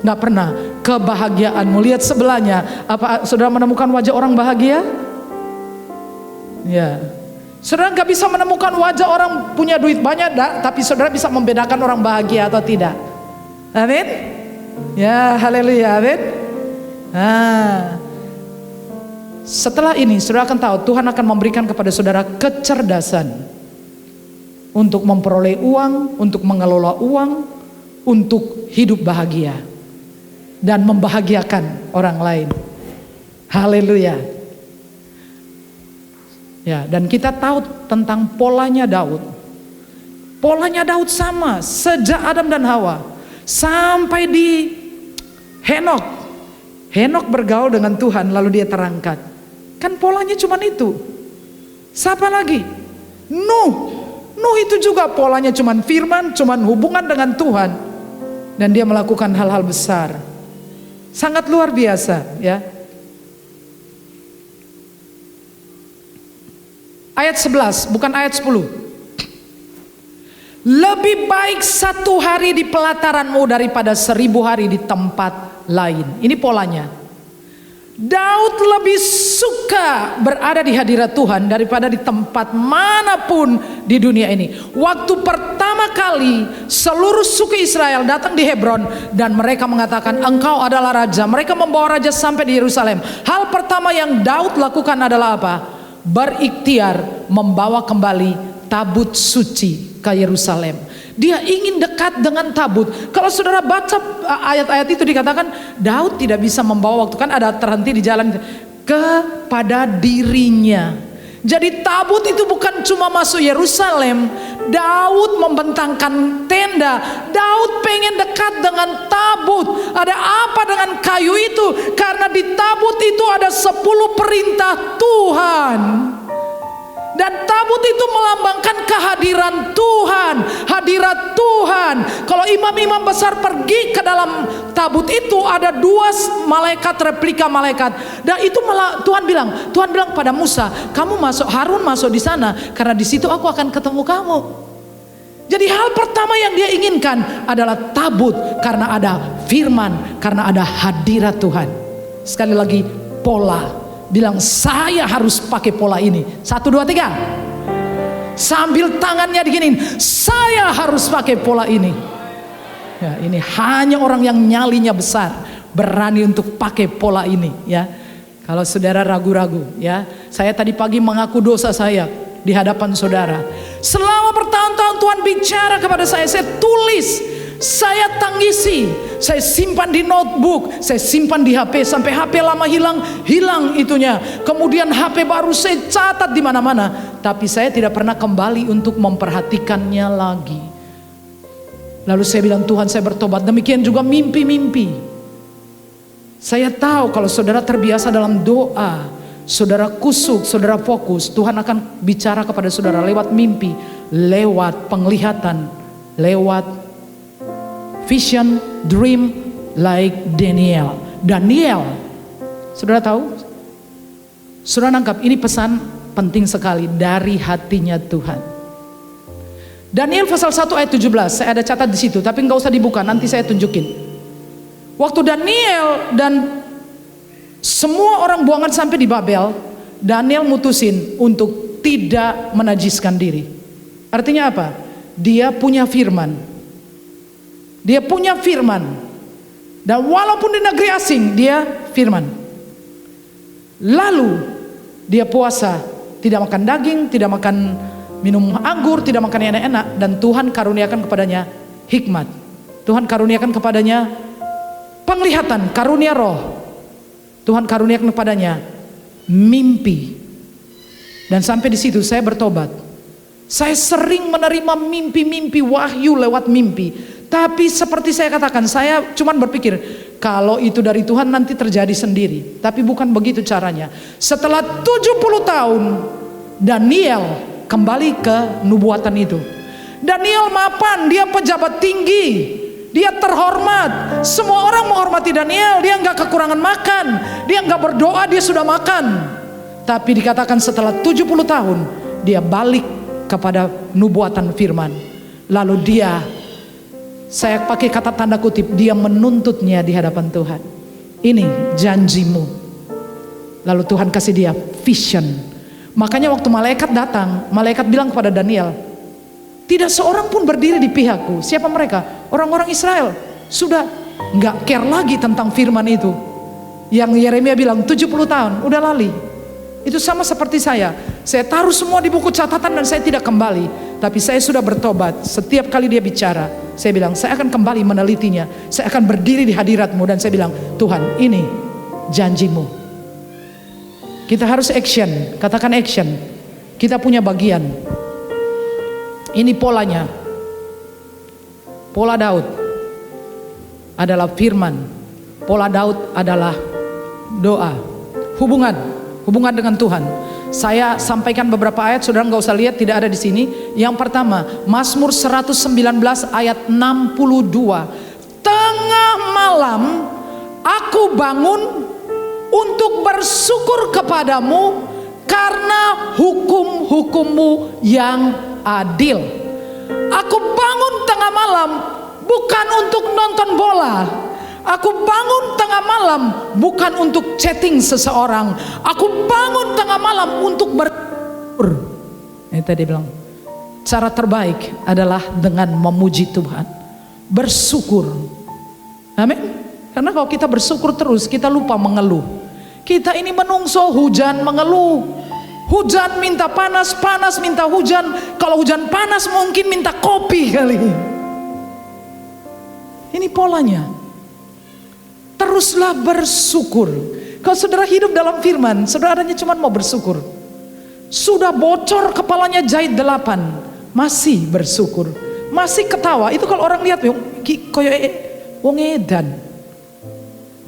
Nggak pernah. Kebahagiaanmu, lihat sebelahnya. Apa saudara menemukan wajah orang bahagia? Ya. Saudara gak bisa menemukan wajah orang punya duit banyak, tapi saudara bisa membedakan orang bahagia atau tidak. Amin. Ya, haleluya, amin. Setelah ini saudara akan tahu Tuhan akan memberikan kepada saudara kecerdasan untuk memperoleh uang, untuk mengelola uang, untuk hidup bahagia dan membahagiakan orang lain. Haleluya. Ya, dan kita tahu tentang polanya Daud. Polanya Daud sama sejak Adam dan Hawa sampai di Henok. Henok bergaul dengan Tuhan lalu dia terangkat. Kan polanya cuma itu. Siapa lagi? Nuh. Nuh itu juga polanya cuma firman, cuma hubungan dengan Tuhan. Dan dia melakukan hal-hal besar. Sangat luar biasa, ya. Ayat 11, bukan ayat 10. Lebih baik 1 hari di pelataranmu daripada 1000 hari di tempat lain. Ini polanya. Daud lebih suka berada di hadirat Tuhan daripada di tempat manapun di dunia ini. Waktu pertama kali seluruh suku Israel datang di Hebron dan mereka mengatakan engkau adalah raja. Mereka membawa raja sampai di Yerusalem. Hal pertama yang Daud lakukan adalah apa? Berikhtiar membawa kembali tabut suci ke Yerusalem. Dia ingin dekat dengan tabut. Kalau saudara baca ayat-ayat itu dikatakan Daud tidak bisa membawa, waktu kan ada terhenti di jalan, kepada dirinya. Jadi tabut itu bukan cuma masuk Yerusalem. Daud membentangkan tenda. Daud pengen dekat dengan tabut. Ada apa dengan kayu itu? Karena di tabut itu ada 10 perintah Tuhan. Dan tabut itu melambangkan kehadiran Tuhan, hadirat Tuhan. Kalau imam-imam besar pergi ke dalam tabut itu ada 2 malaikat, replika malaikat. Dan itu Tuhan bilang pada Musa, kamu masuk, Harun masuk di sana, karena di situ aku akan ketemu kamu. Jadi hal pertama yang dia inginkan adalah tabut, karena ada firman, karena ada hadirat Tuhan. Sekali lagi, pola. Bilang saya harus pakai pola ini. 1, 2, 3. Sambil tangannya diginiin, saya harus pakai pola ini. Ya, ini hanya orang yang nyalinya besar berani untuk pakai pola ini, ya. Kalau saudara ragu-ragu, ya. Saya tadi pagi mengaku dosa saya di hadapan saudara. Selama bertahun-tahun Tuhan bicara kepada saya tulis, saya tangisi, saya simpan di notebook, saya simpan di HP sampai HP lama hilang itunya. Kemudian HP baru saya catat di mana-mana, tapi saya tidak pernah kembali untuk memperhatikannya lagi. Lalu saya bilang, Tuhan saya bertobat. Demikian juga mimpi-mimpi. Saya tahu kalau saudara terbiasa dalam doa, saudara kusuk, saudara fokus, Tuhan akan bicara kepada saudara lewat mimpi, lewat penglihatan, lewat vision, dream, like Daniel. Daniel, saudara tahu? Saudara nangkap, ini pesan penting sekali dari hatinya Tuhan. Daniel pasal 1 ayat 17, saya ada catat di situ, tapi nggak usah dibuka, nanti saya tunjukin. Waktu Daniel dan semua orang buangan sampai di Babel, Daniel mutusin untuk tidak menajiskan diri. Artinya apa? Dia punya firman. Dia punya firman. Dan walaupun di negeri asing, dia firman. Lalu dia puasa, tidak makan daging, tidak makan minum anggur, tidak makan yang enak-enak. Dan Tuhan karuniakan kepadanya hikmat. Tuhan karuniakan kepadanya penglihatan, karunia roh. Tuhan karuniakan kepadanya mimpi. Dan sampai di situ saya bertobat. Saya sering menerima mimpi-mimpi wahyu lewat mimpi. Tapi seperti saya katakan, saya cuman berpikir kalau itu dari Tuhan nanti terjadi sendiri. Tapi bukan begitu caranya. Setelah 70 tahun Daniel kembali ke nubuatan itu. Daniel mapan, dia pejabat tinggi, dia terhormat. Semua orang menghormati Daniel. Dia nggak kekurangan makan, dia nggak berdoa, dia sudah makan. Tapi dikatakan setelah 70 tahun dia balik kepada nubuatan firman. Lalu dia, saya pakai kata tanda kutip, dia menuntutnya di hadapan Tuhan. Ini janjimu. Lalu Tuhan kasih dia vision. Makanya waktu malaikat datang, malaikat bilang kepada Daniel, tidak seorang pun berdiri di pihakku. Siapa mereka? Orang-orang Israel. Sudah nggak care lagi tentang firman itu. Yang Yeremia bilang 70 tahun, udah lali. Itu sama seperti saya taruh semua di buku catatan dan saya tidak kembali. Tapi saya sudah bertobat. Setiap kali dia bicara, saya bilang saya akan kembali menelitinya. Saya akan berdiri di hadirat-Mu dan saya bilang, Tuhan, ini janji-Mu. Kita harus action, katakan action. Kita punya bagian. Ini polanya. Pola Daud adalah firman. Pola Daud adalah doa. Hubungan dengan Tuhan. Saya sampaikan beberapa ayat, saudara nggak usah lihat, tidak ada di sini. Yang pertama, Mazmur 119 ayat 62. Tengah malam aku bangun untuk bersyukur kepadamu karena hukum-hukum-Mu yang adil. Aku bangun tengah malam bukan untuk nonton bola. Aku bangun tengah malam bukan untuk chatting seseorang. Aku bangun tengah malam untuk bersyukur. Ini tadi bilang, cara terbaik adalah dengan memuji Tuhan. Bersyukur. Amin. Karena kalau kita bersyukur terus, kita lupa mengeluh. Kita ini menungso, hujan mengeluh. Hujan minta panas, panas minta hujan. Kalau hujan panas mungkin minta kopi kali. Ini polanya. Teruslah bersyukur. Kalau saudara hidup dalam firman, saudara hanya cuma mau bersyukur. Sudah bocor kepalanya jahit 8, masih bersyukur, masih ketawa. Itu kalau orang lihat, koyo wong edan.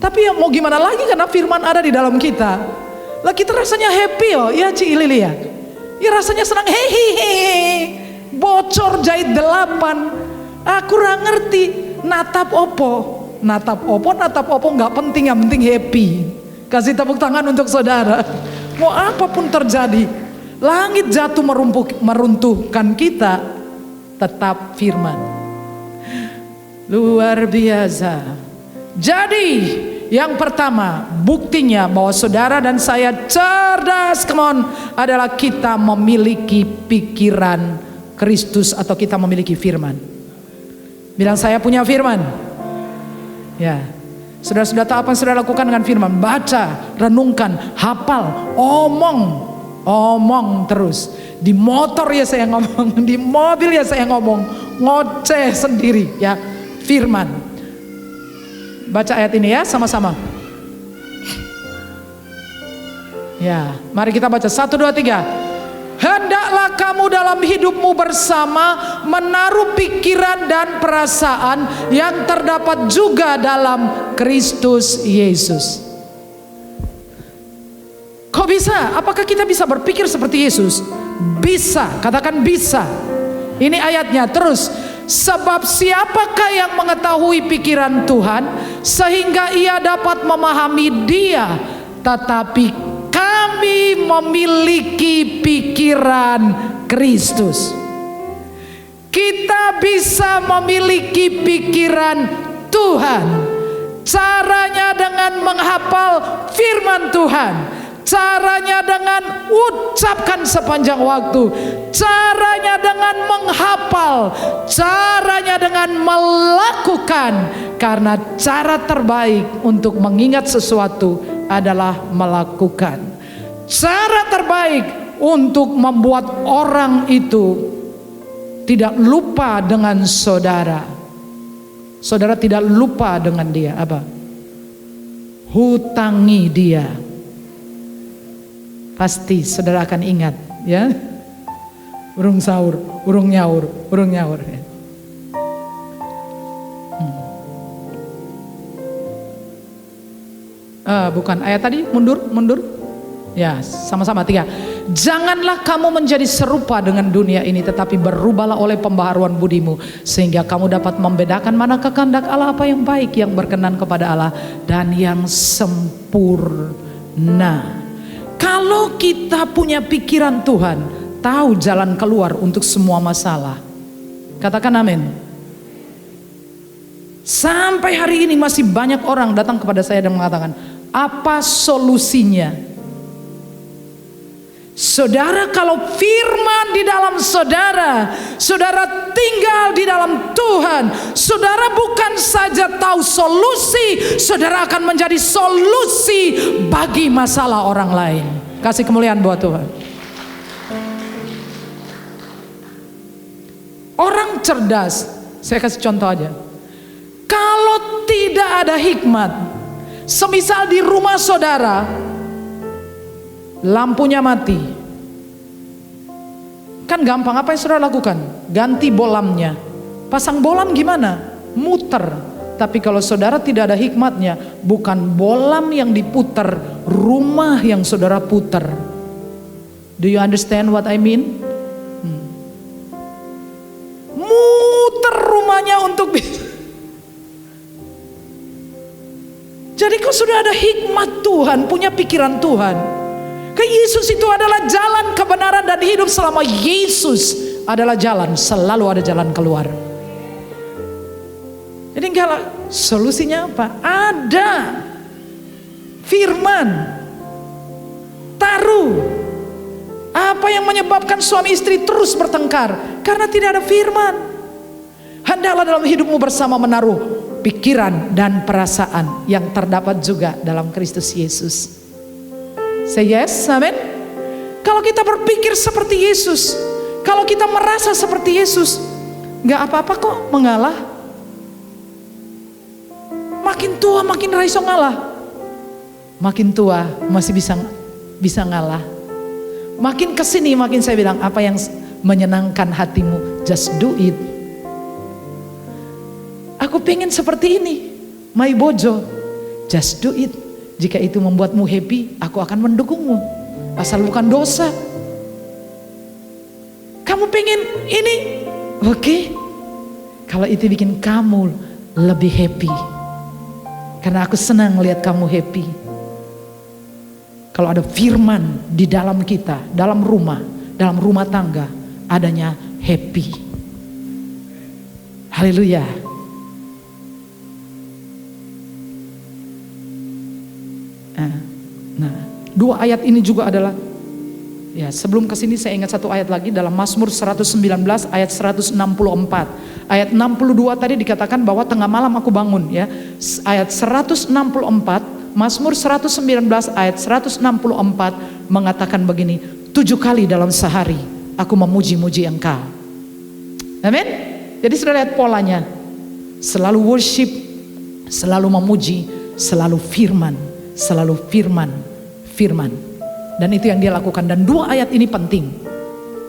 Tapi ya mau gimana lagi, karena firman ada di dalam kita. Lah kita rasanya happy ya Ci Lili ya. Ya rasanya senang, hehehe. Bocor jahit 8. Aku ora ngerti natap opo nggak penting, yang penting happy. Kasih tepuk tangan untuk saudara. Mau apapun terjadi, langit jatuh meruntuhkan kita, tetap firman. Luar biasa. Jadi yang pertama, buktinya bahwa saudara dan saya cerdas, come on, adalah kita memiliki pikiran Kristus atau kita memiliki firman. Bilang, saya punya firman. Ya, saudara sudah tahu apa yang saudara lakukan dengan firman? Baca, renungkan, hafal, omong terus. Di motor ya saya ngomong, di mobil ya saya ngomong, ngoceh sendiri ya, firman. Baca ayat ini ya sama-sama. Ya, mari kita baca 1, 2, 3. Hendaklah kamu dalam hidupmu bersama menaruh pikiran dan perasaan yang terdapat juga dalam Kristus Yesus. Kok bisa? Apakah kita bisa berpikir seperti Yesus? Bisa, katakan bisa. Ini ayatnya terus. Sebab siapakah yang mengetahui pikiran Tuhan sehingga ia dapat memahami Dia? Tetapi kami memiliki pikiran Kristus. Kita bisa memiliki pikiran Tuhan. Caranya dengan menghafal firman Tuhan. Caranya dengan ucapkan sepanjang waktu. Caranya dengan menghafal. Caranya dengan melakukan. Karena cara terbaik untuk mengingat sesuatu adalah melakukan. Cara terbaik untuk membuat orang itu tidak lupa dengan saudara. Saudara tidak lupa dengan dia. Apa? Hutangi dia. Pasti saudara akan ingat, ya. Urung sahur, urung nyaur ya. Bukan ayat tadi, mundur. Ya, sama-sama 3. Janganlah kamu menjadi serupa dengan dunia ini, tetapi berubahlah oleh pembaharuan budimu, sehingga kamu dapat membedakan manakah kehendak Allah, apa yang baik, yang berkenan kepada Allah, dan yang sempurna. Kalau kita punya pikiran Tuhan, tahu jalan keluar untuk semua masalah. Katakan amin. Sampai hari ini masih banyak orang datang kepada saya dan mengatakan, apa solusinya? Saudara, kalau firman di dalam saudara, saudara tinggal di dalam Tuhan, saudara bukan saja tahu solusi, saudara akan menjadi solusi bagi masalah orang lain. Kasih kemuliaan buat Tuhan. Orang cerdas, saya kasih contoh aja. Kalau tidak ada hikmat, semisal di rumah saudara lampunya mati, kan gampang, apa yang saudara lakukan? Ganti bolamnya. Pasang bolam gimana? Muter. Tapi kalau saudara tidak ada hikmatnya, bukan bolam yang diputer, rumah yang saudara puter. Do you understand what I mean? Muter rumahnya untuk Jadi kalau sudah ada hikmat Tuhan, punya pikiran Tuhan, ke Yesus itu adalah jalan kebenaran dan hidup. Selama Yesus adalah jalan, selalu ada jalan keluar. Jadi enggak, solusinya apa? Ada firman. Taruh. Apa yang menyebabkan suami istri terus bertengkar? Karena tidak ada firman. Hendaklah dalam hidupmu bersama menaruh pikiran dan perasaan yang terdapat juga dalam Kristus Yesus. Say yes, amin. Kalau kita berpikir seperti Yesus, kalau kita merasa seperti Yesus, gak apa-apa kok mengalah. Makin tua makin raiso ngalah. Makin tua masih bisa ngalah. Makin kesini makin saya bilang, apa yang menyenangkan hatimu, just do it. Aku pengen seperti ini, my bojo, just do it. Jika itu membuatmu happy, aku akan mendukungmu. Asal bukan dosa. Kamu pengen ini, oke. Kalau itu bikin kamu lebih happy, karena aku senang lihat kamu happy. Kalau ada firman di dalam kita, dalam rumah tangga, adanya happy. Haleluya. Nah, dua ayat ini juga adalah, ya sebelum kesini saya ingat satu ayat lagi dalam Mazmur 119 ayat 164. Ayat 62 tadi dikatakan bahwa tengah malam aku bangun, ya. Ayat 164, Mazmur 119 ayat 164 mengatakan begini, 7 kali dalam sehari aku memuji-muji Engkau. Amin. Jadi sudah lihat polanya, selalu worship, selalu memuji, selalu firman. Selalu firman. Dan itu yang dia lakukan. Dan dua ayat ini penting.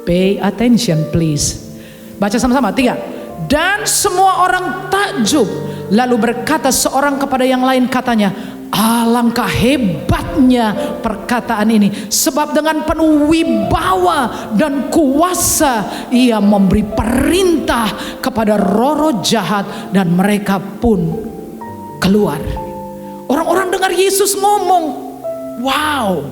Pay attention please. Baca sama-sama, 3. Dan semua orang takjub, lalu berkata seorang kepada yang lain, katanya, alangkah hebatnya perkataan ini, sebab dengan penuh wibawa dan kuasa ia memberi perintah kepada roh-roh jahat, dan mereka pun keluar. Orang-orang dengar Yesus ngomong, wow,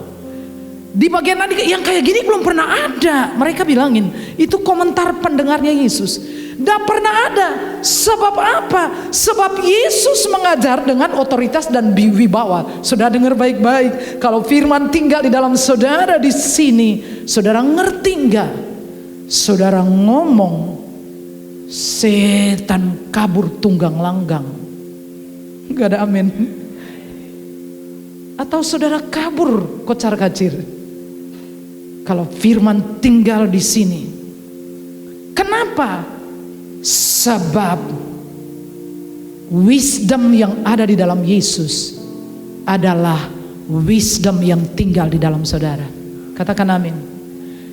di bagian yang kayak gini belum pernah ada. Mereka bilangin, itu komentar pendengarnya Yesus. Tidak pernah ada. Sebab apa? Sebab Yesus mengajar dengan otoritas dan wibawa. Saudara dengar baik-baik. Kalau firman tinggal di dalam saudara di sini, saudara ngerti enggak? Saudara ngomong, setan kabur tunggang langgang. Enggak ada amin. Atau saudara kabur kocar kacir. Kalau firman tinggal di sini. Kenapa? Sebab wisdom yang ada di dalam Yesus adalah wisdom yang tinggal di dalam saudara. Katakan amin.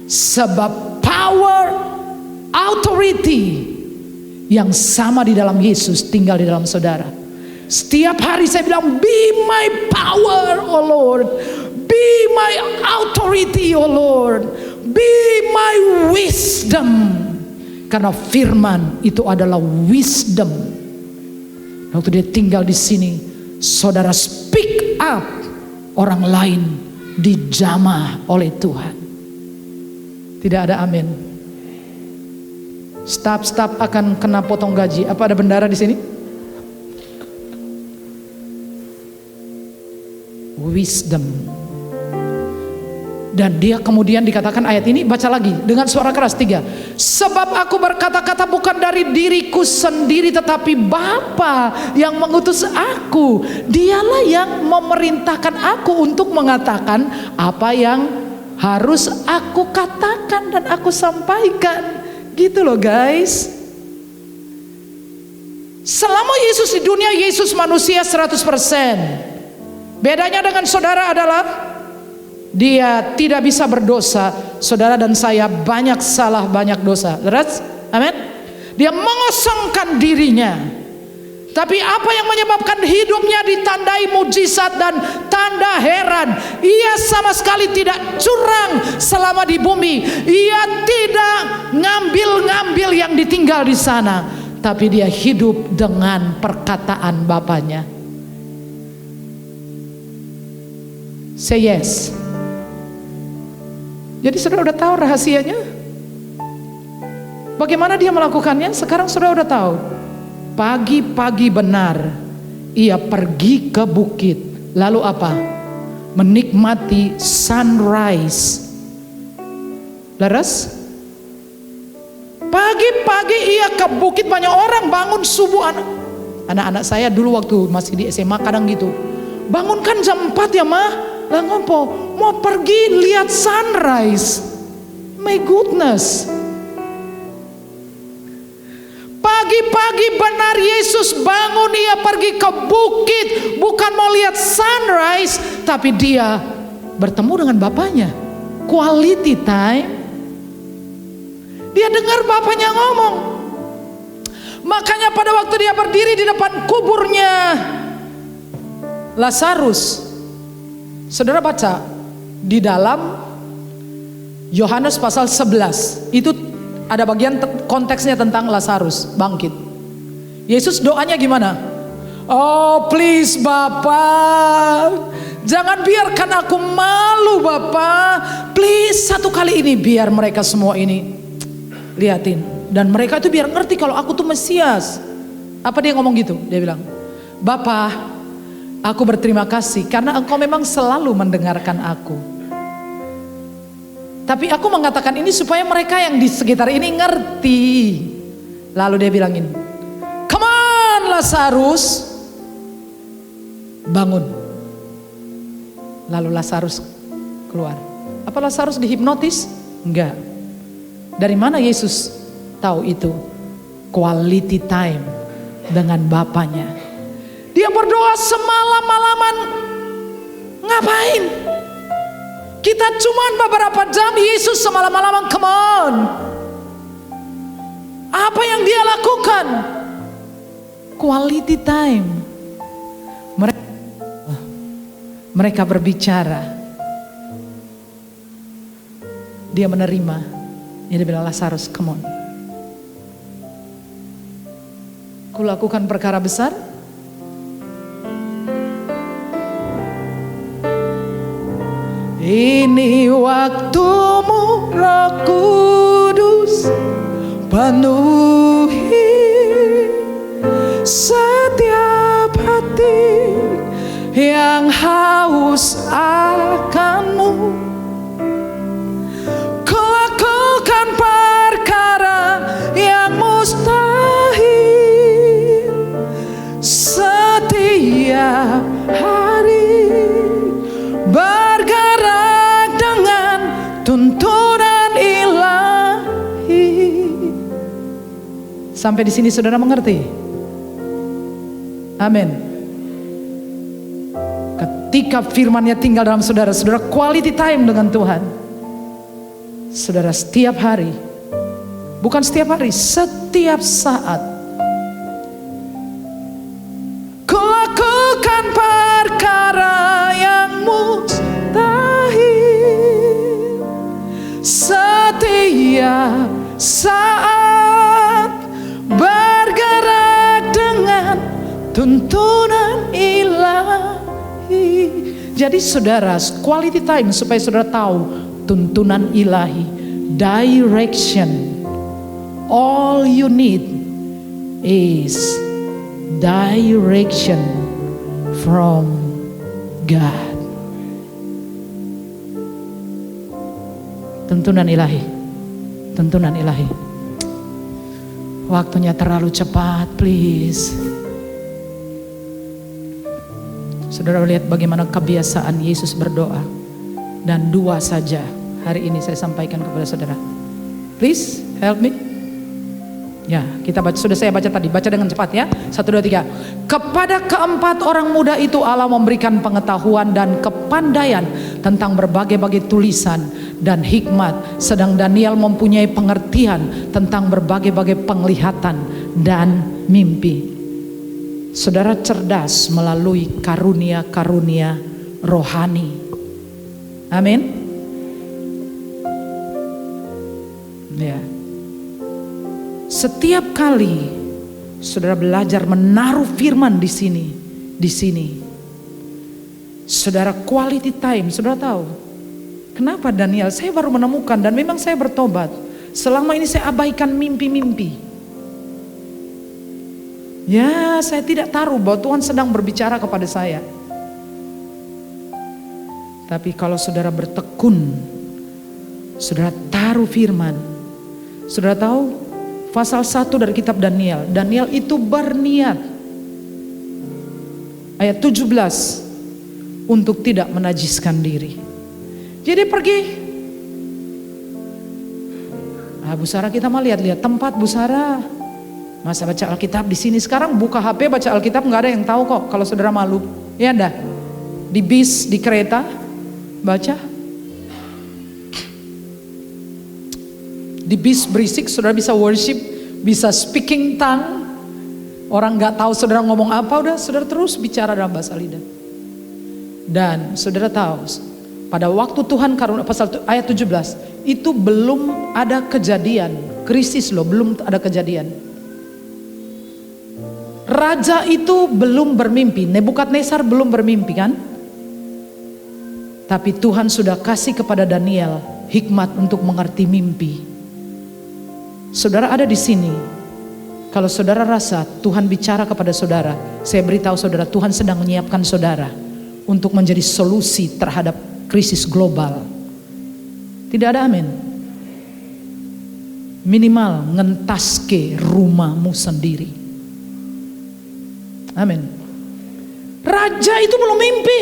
Sebab power, authority yang sama di dalam Yesus tinggal di dalam saudara. Setiap hari saya bilang, be my power, oh Lord. Be my authority, oh Lord. Be my wisdom. Karena firman itu adalah wisdom. Waktu dia tinggal di sini, saudara speak up, orang lain dijamah oleh Tuhan. Tidak ada amin. Staf akan kena potong gaji. Apa ada bendara di sini? Wisdom. Dan dia kemudian dikatakan ayat ini, baca lagi dengan suara keras 3. Sebab aku berkata-kata bukan dari diriku sendiri, tetapi Bapa yang mengutus aku. Dialah yang memerintahkan aku untuk mengatakan apa yang harus aku katakan dan aku sampaikan. Gitu loh guys. Selama Yesus di dunia, Yesus manusia 100%. Bedanya dengan saudara adalah dia tidak bisa berdosa. Saudara dan saya banyak salah, banyak dosa. Amin. Dia mengosongkan dirinya. Tapi apa yang menyebabkan hidupnya ditandai mujizat dan tanda heran? Ia sama sekali tidak curang selama di bumi. Ia tidak ngambil-ngambil yang ditinggal di sana. Tapi dia hidup dengan perkataan Bapanya. Say yes. Jadi saudara udah tahu rahasianya? Bagaimana dia melakukannya? Sekarang saudara udah tahu. Pagi-pagi benar ia pergi ke bukit. Lalu apa? Menikmati sunrise. Laras? Pagi-pagi ia ke bukit, banyak orang bangun subuh. Anak-anak saya dulu waktu masih di SMA kadang gitu. Bangunkan jam 4 ya mah. Lah ngopo? Mau pergi lihat sunrise. My goodness. Pagi-pagi benar Yesus bangun, ia pergi ke bukit. Bukan mau lihat sunrise, tapi dia bertemu dengan Bapanya. Quality time. Dia dengar Bapanya ngomong. Makanya pada waktu dia berdiri di depan kuburnya Lazarus, saudara baca di dalam Yohanes pasal 11, itu ada bagian konteksnya tentang Lazarus bangkit. Yesus doanya gimana? Oh please Bapa, jangan biarkan aku malu Bapa. Please satu kali ini biar mereka semua ini liatin. Dan mereka itu biar ngerti kalau aku tuh Mesias. Apa dia ngomong gitu? Dia bilang, Bapa, aku berterima kasih karena engkau memang selalu mendengarkan aku. Tapi aku mengatakan ini supaya mereka yang di sekitar ini ngerti. Lalu dia bilangin, come on Lazarus, bangun. Lalu Lazarus keluar. Apa Lazarus dihipnotis? Enggak. Dari mana Yesus tahu itu? Quality time dengan Bapanya. Dia berdoa semalam-malaman. Ngapain? Kita cuman beberapa jam, Yesus semalam-malaman, come on. Apa yang dia lakukan? Quality time. Mereka berbicara. Dia menerima. Dia bilang, Lazarus, come on. Kulakukan perkara besar. Ini waktumu Roh Kudus, penuhi setiap hati yang haus akan-Mu. Kau lakukan perkara yang mustahil setiap hari, bergerak dengan tuntunan ilahi. Sampai di sini saudara mengerti? Amin. Ketika firman-Nya tinggal dalam saudara, saudara quality time dengan Tuhan. Saudara setiap hari, bukan setiap hari, setiap saat. Kulakukan perkara yang mustahil setiap saat, bergerak dengan tuntunan ilahi. Jadi saudara, quality time supaya saudara tahu tuntunan ilahi, direction. All you need is direction from God. Tuntunan ilahi. Tuntunan ilahi. Waktunya terlalu cepat, please. Saudara lihat bagaimana kebiasaan Yesus berdoa. Dan 2 saja hari ini saya sampaikan kepada saudara. Please help me. Ya, kita baca, sudah saya baca tadi, baca dengan cepat ya. 1, 2, 3. Kepada keempat orang muda itu Allah memberikan pengetahuan dan kepandaian tentang berbagai-bagai tulisan dan hikmat. Sedang Daniel mempunyai pengertian tentang berbagai-bagai penglihatan dan mimpi. Saudara cerdas melalui karunia-karunia rohani. Amin. Ya. Setiap kali saudara belajar menaruh firman di sini, saudara quality time, saudara tahu kenapa Daniel, saya baru menemukan dan memang saya bertobat. Selama ini saya abaikan mimpi-mimpi. Ya, saya tidak taruh bahwa Tuhan sedang berbicara kepada saya. Tapi kalau saudara bertekun, saudara taruh firman. Saudara tahu pasal 1 dari kitab Daniel. Daniel itu berniat. Ayat 17. Untuk tidak menajiskan diri. Jadi pergi. Bu Sarah, kita mau lihat-lihat tempat Bu Sarah. Masa baca Alkitab di sini sekarang buka HP baca Alkitab nggak ada yang tahu kok kalau saudara malu. Ya dah. Di bis, di kereta baca. Di bis berisik saudara bisa worship, bisa speaking tongue. Orang nggak tahu saudara ngomong apa, udah saudara terus bicara dalam bahasa lidah. Dan saudara tahu pada waktu Tuhan karunia pasal ayat 17 itu belum ada kejadian krisis loh, belum ada kejadian. Raja itu belum bermimpi, Nebukadnezar belum bermimpi kan? Tapi Tuhan sudah kasih kepada Daniel hikmat untuk mengerti mimpi. Saudara ada di sini. Kalau saudara rasa Tuhan bicara kepada saudara, saya beritahu saudara, Tuhan sedang menyiapkan saudara untuk menjadi solusi terhadap krisis global. Tidak ada amin? Minimal ngentaske rumahmu sendiri. Amin. Raja itu belum mimpi.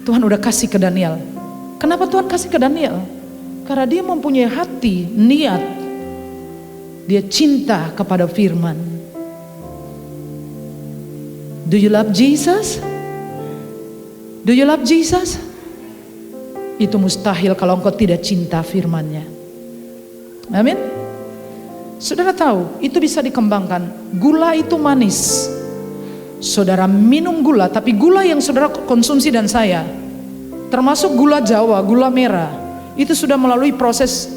Tuhan udah kasih ke Daniel. Kenapa Tuhan kasih ke Daniel? Karena dia mempunyai hati, niat. Dia cinta kepada firman. Do you love Jesus? Do you love Jesus? Itu mustahil kalau engkau tidak cinta firman-Nya. Amin. Saudara tahu, itu bisa dikembangkan. Gula itu manis. Saudara minum gula, tapi gula yang saudara konsumsi dan saya, termasuk gula Jawa, gula merah, itu sudah melalui proses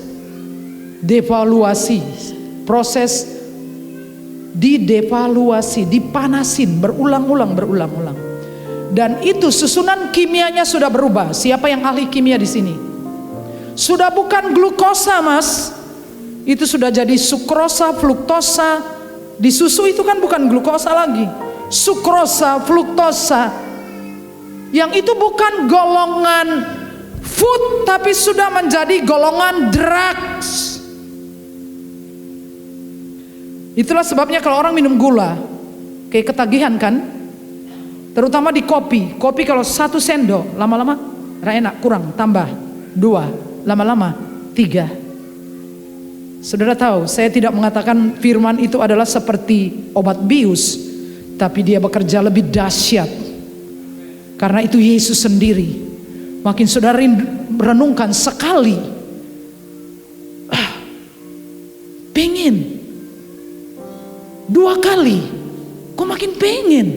devaluasi, proses didevaluasi, dipanasin berulang-ulang. Dan itu susunan kimianya sudah berubah. Siapa yang ahli kimia di sini? Sudah bukan glukosa, Mas. Itu sudah jadi sukrosa, fruktosa. Di susu itu kan bukan glukosa lagi. Sukrosa, fruktosa. Yang itu bukan golongan food, tapi sudah menjadi golongan drugs. Itulah sebabnya kalau orang minum gula, kayak ketagihan kan? Terutama di kopi. Kopi kalau 1 sendok, lama-lama enak, kurang, tambah 2, lama-lama 3. Saudara tahu, saya tidak mengatakan firman itu adalah seperti obat bius, tapi dia bekerja lebih dahsyat. Karena itu Yesus sendiri. Makin saudara renungkan sekali, pengen 2 kali, kok makin pengen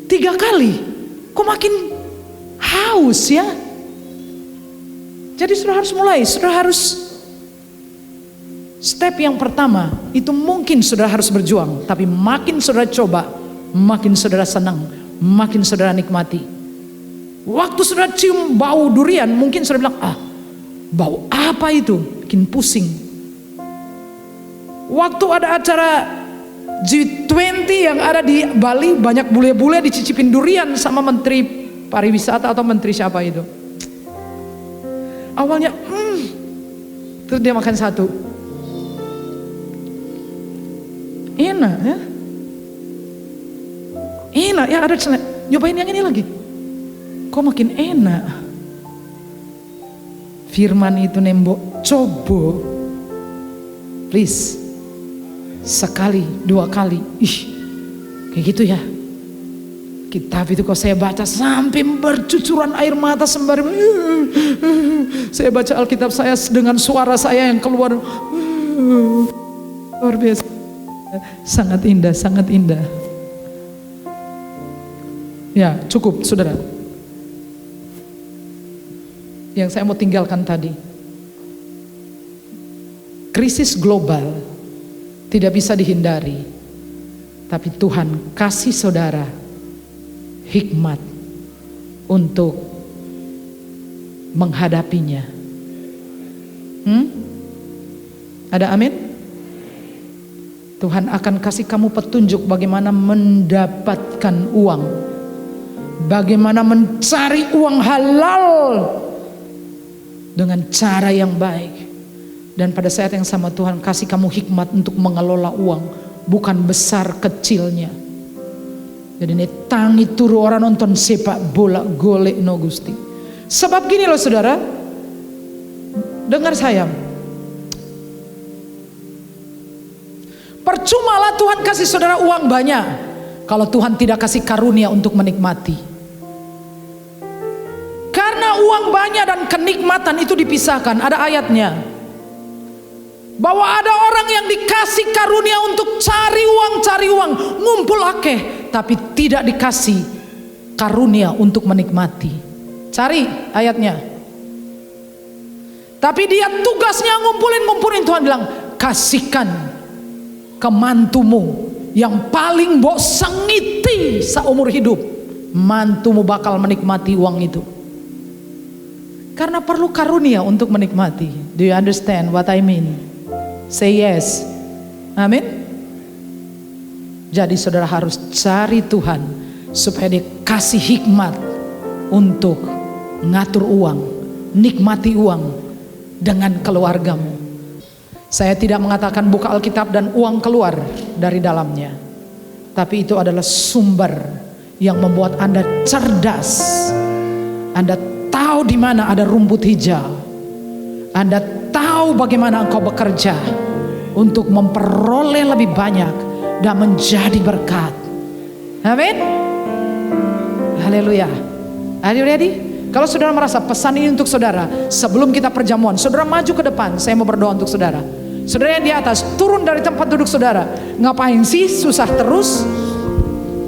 3 kali, kok makin haus ya. Jadi saudara harus mulai, saudara harus step yang pertama itu mungkin saudara harus berjuang, tapi makin saudara coba, makin saudara senang, makin saudara nikmati. Waktu saudara cium bau durian, mungkin saudara bilang, bau apa itu? Bikin pusing. Waktu ada acara G20 yang ada di Bali, banyak bule-bule dicicipin durian sama menteri pariwisata atau menteri siapa itu. Awalnya Terus dia makan satu. Enak ya. Enak ya, ada nyobain yang ini lagi. Kok makin enak. Firman itu nembok, coba. Please. Sekali, 2 kali. Ih, kayak gitu ya. Kitab itu kok saya baca sampai bercucuran air mata sembari saya baca Alkitab saya dengan suara saya yang keluar luar biasa, sangat indah, sangat indah. Ya cukup saudara. Yang saya mau tinggalkan tadi, krisis global tidak bisa dihindari, tapi Tuhan kasih saudara hikmat untuk menghadapinya. Ada amin? Tuhan akan kasih kamu petunjuk bagaimana mendapatkan uang, bagaimana mencari uang halal dengan cara yang baik. Dan pada saat yang sama Tuhan kasih kamu hikmat untuk mengelola uang, bukan besar kecilnya. Jadi ini tangi turu orang nonton sepak bola golek no Gusti. Sebab gini loh saudara, dengar saya. Percumalah Tuhan kasih saudara uang banyak kalau Tuhan tidak kasih karunia untuk menikmati. Karena uang banyak dan kenikmatan itu dipisahkan. Ada ayatnya bahwa ada orang yang dikasih karunia untuk cari uang, ngumpul akeh, tapi tidak dikasih karunia untuk menikmati. Cari ayatnya. Tapi dia tugasnya ngumpulin. Tuhan bilang, kasihkan ke mantumu yang paling mbok sengiti seumur hidup. Mantumu bakal menikmati uang itu. Karena perlu karunia untuk menikmati. Do you understand what I mean? Say yes. Amin. Jadi saudara harus cari Tuhan supaya dia kasih hikmat untuk ngatur uang, nikmati uang dengan keluargamu. Saya tidak mengatakan buka Alkitab dan uang keluar dari dalamnya, tapi itu adalah sumber yang membuat Anda cerdas. Anda tahu di mana ada rumput hijau. Anda tahu bagaimana engkau bekerja untuk memperoleh lebih banyak dan menjadi berkat. Amin. Haleluya. Are you ready? Kalau saudara merasa pesan ini untuk saudara, sebelum kita perjamuan, saudara maju ke depan. Saya mau berdoa untuk saudara. Saudara yang di atas, turun dari tempat duduk saudara. Ngapain sih susah terus?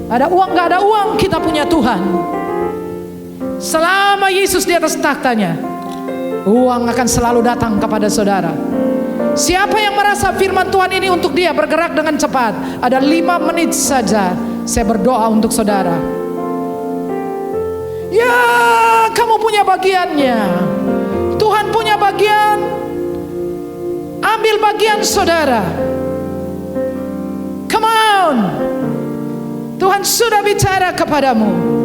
Ada uang gak ada uang, kita punya Tuhan. Selama Yesus di atas taktanya, uang akan selalu datang kepada saudara. Siapa yang merasa firman Tuhan ini untuk dia bergerak dengan cepat, ada 5 menit saja saya berdoa untuk saudara. Ya, kamu punya bagiannya. Tuhan punya bagian. Ambil bagian saudara. Come on. Tuhan sudah bicara kepadamu.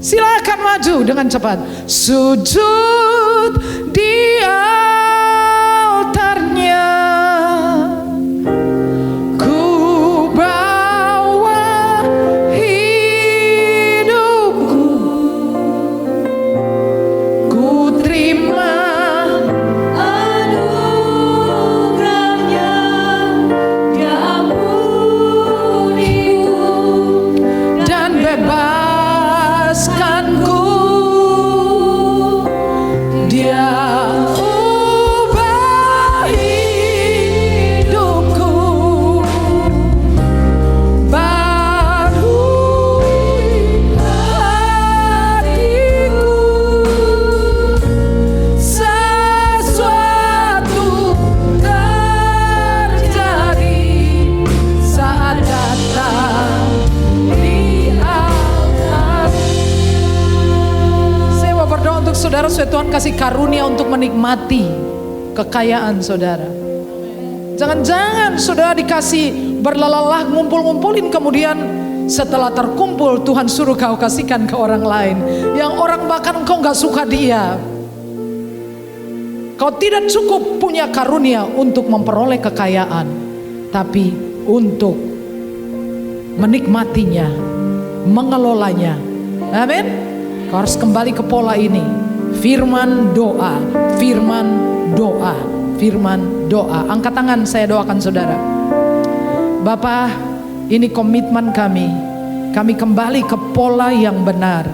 Silakan maju dengan cepat. Sujud di altarnya, ku bawa hidupku, ku terima anugerahnya, Dia ampuniku dan bebas. Dia ubah hidupku, barui hatiku, sesuatu terjadi saat datang di altar. Saya mau berdoa untuk saudara supaya Tuhan kasih karunia untuk menikmati kekayaan saudara. Jangan-jangan saudara dikasih berlelah ngumpul-ngumpulin, kemudian setelah terkumpul Tuhan suruh kau kasihkan ke orang lain, yang orang bahkan engkau gak suka dia. Kau tidak cukup punya karunia untuk memperoleh kekayaan, tapi untuk menikmatinya, mengelolanya. Amin. Kau harus kembali ke pola ini. Firman doa, firman doa, firman doa. Angkat tangan, saya doakan saudara. Bapa, ini komitmen kami. Kami kembali ke pola yang benar,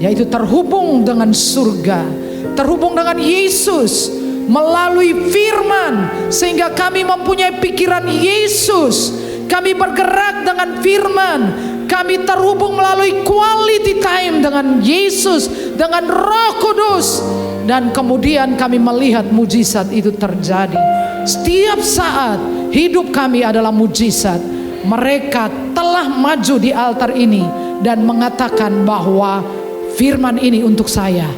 yaitu terhubung dengan surga, terhubung dengan Yesus melalui firman, sehingga kami mempunyai pikiran Yesus. Kami bergerak dengan firman, kami terhubung melalui quality time dengan Yesus, dengan Roh Kudus, dan kemudian kami melihat mujizat itu terjadi. Setiap saat hidup kami adalah mujizat. Mereka telah maju di altar ini dan mengatakan bahwa firman ini untuk saya,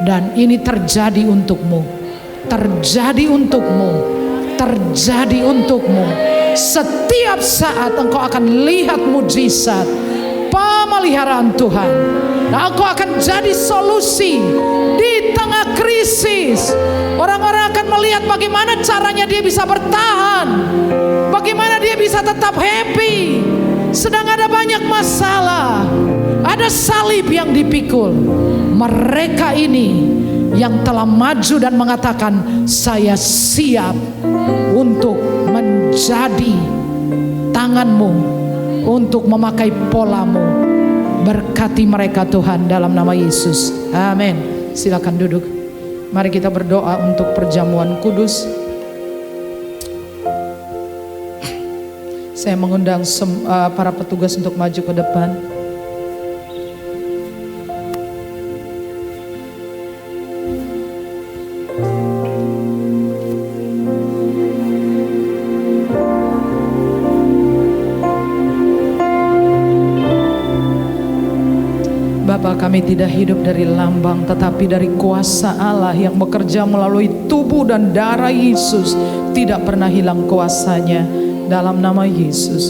dan ini terjadi untukmu, terjadi untukmu, terjadi untukmu. Setiap saat engkau akan lihat mujizat pemeliharaan Tuhan, dan engkau akan jadi solusi di tengah krisis. Orang-orang akan melihat bagaimana caranya dia bisa bertahan, bagaimana dia bisa tetap happy sedang ada banyak masalah. Ada salib yang dipikul. Mereka ini yang telah maju dan mengatakan, saya siap untuk menjadi tanganmu, untuk memakai polamu. Berkati mereka Tuhan dalam nama Yesus. Amin. Silakan duduk. Mari kita berdoa untuk perjamuan kudus. Saya mengundang para petugas untuk maju ke depan. Bapa, kami tidak hidup dari lambang, tetapi dari kuasa Allah yang bekerja melalui tubuh dan darah Yesus. Tidak pernah hilang kuasanya. Dalam nama Yesus.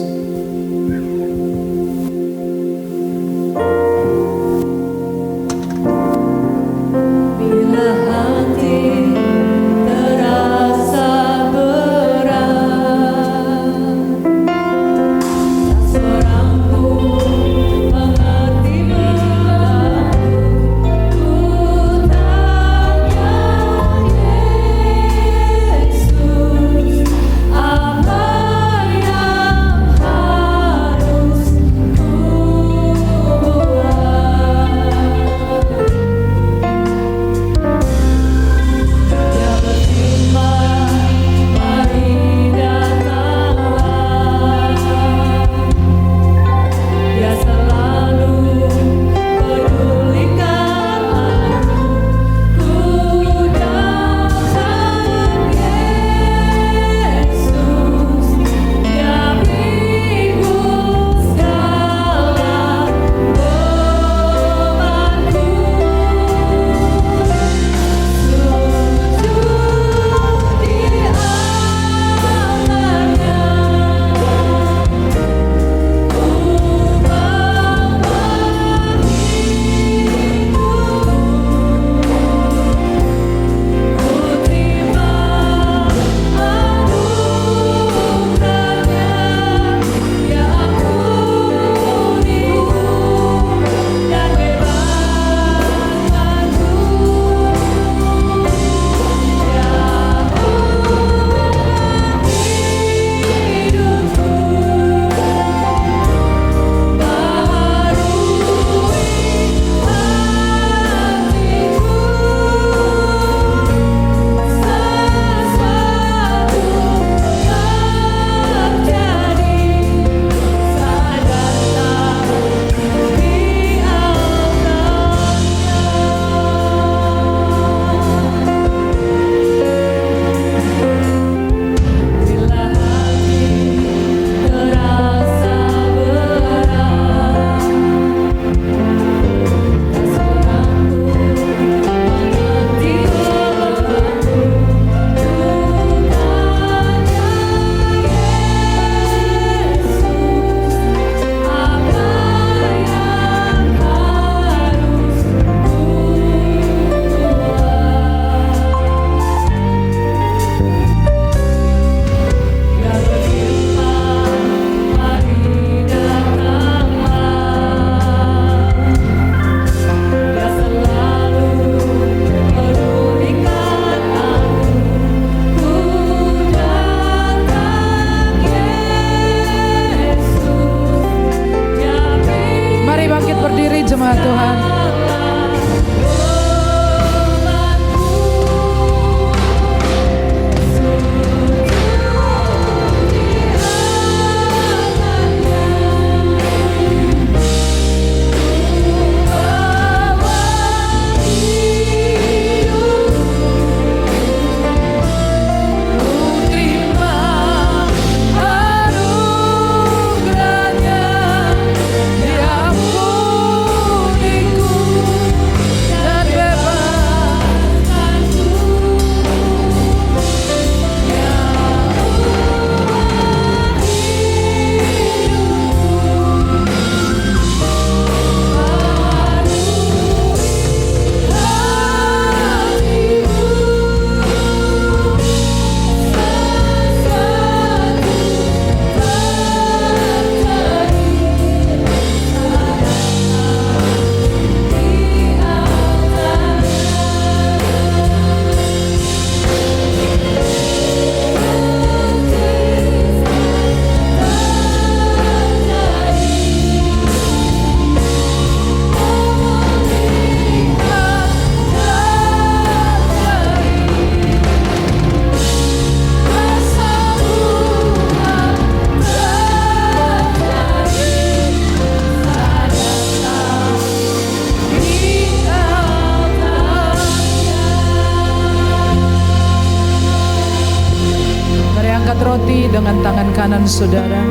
roti dengan tangan kanan saudara.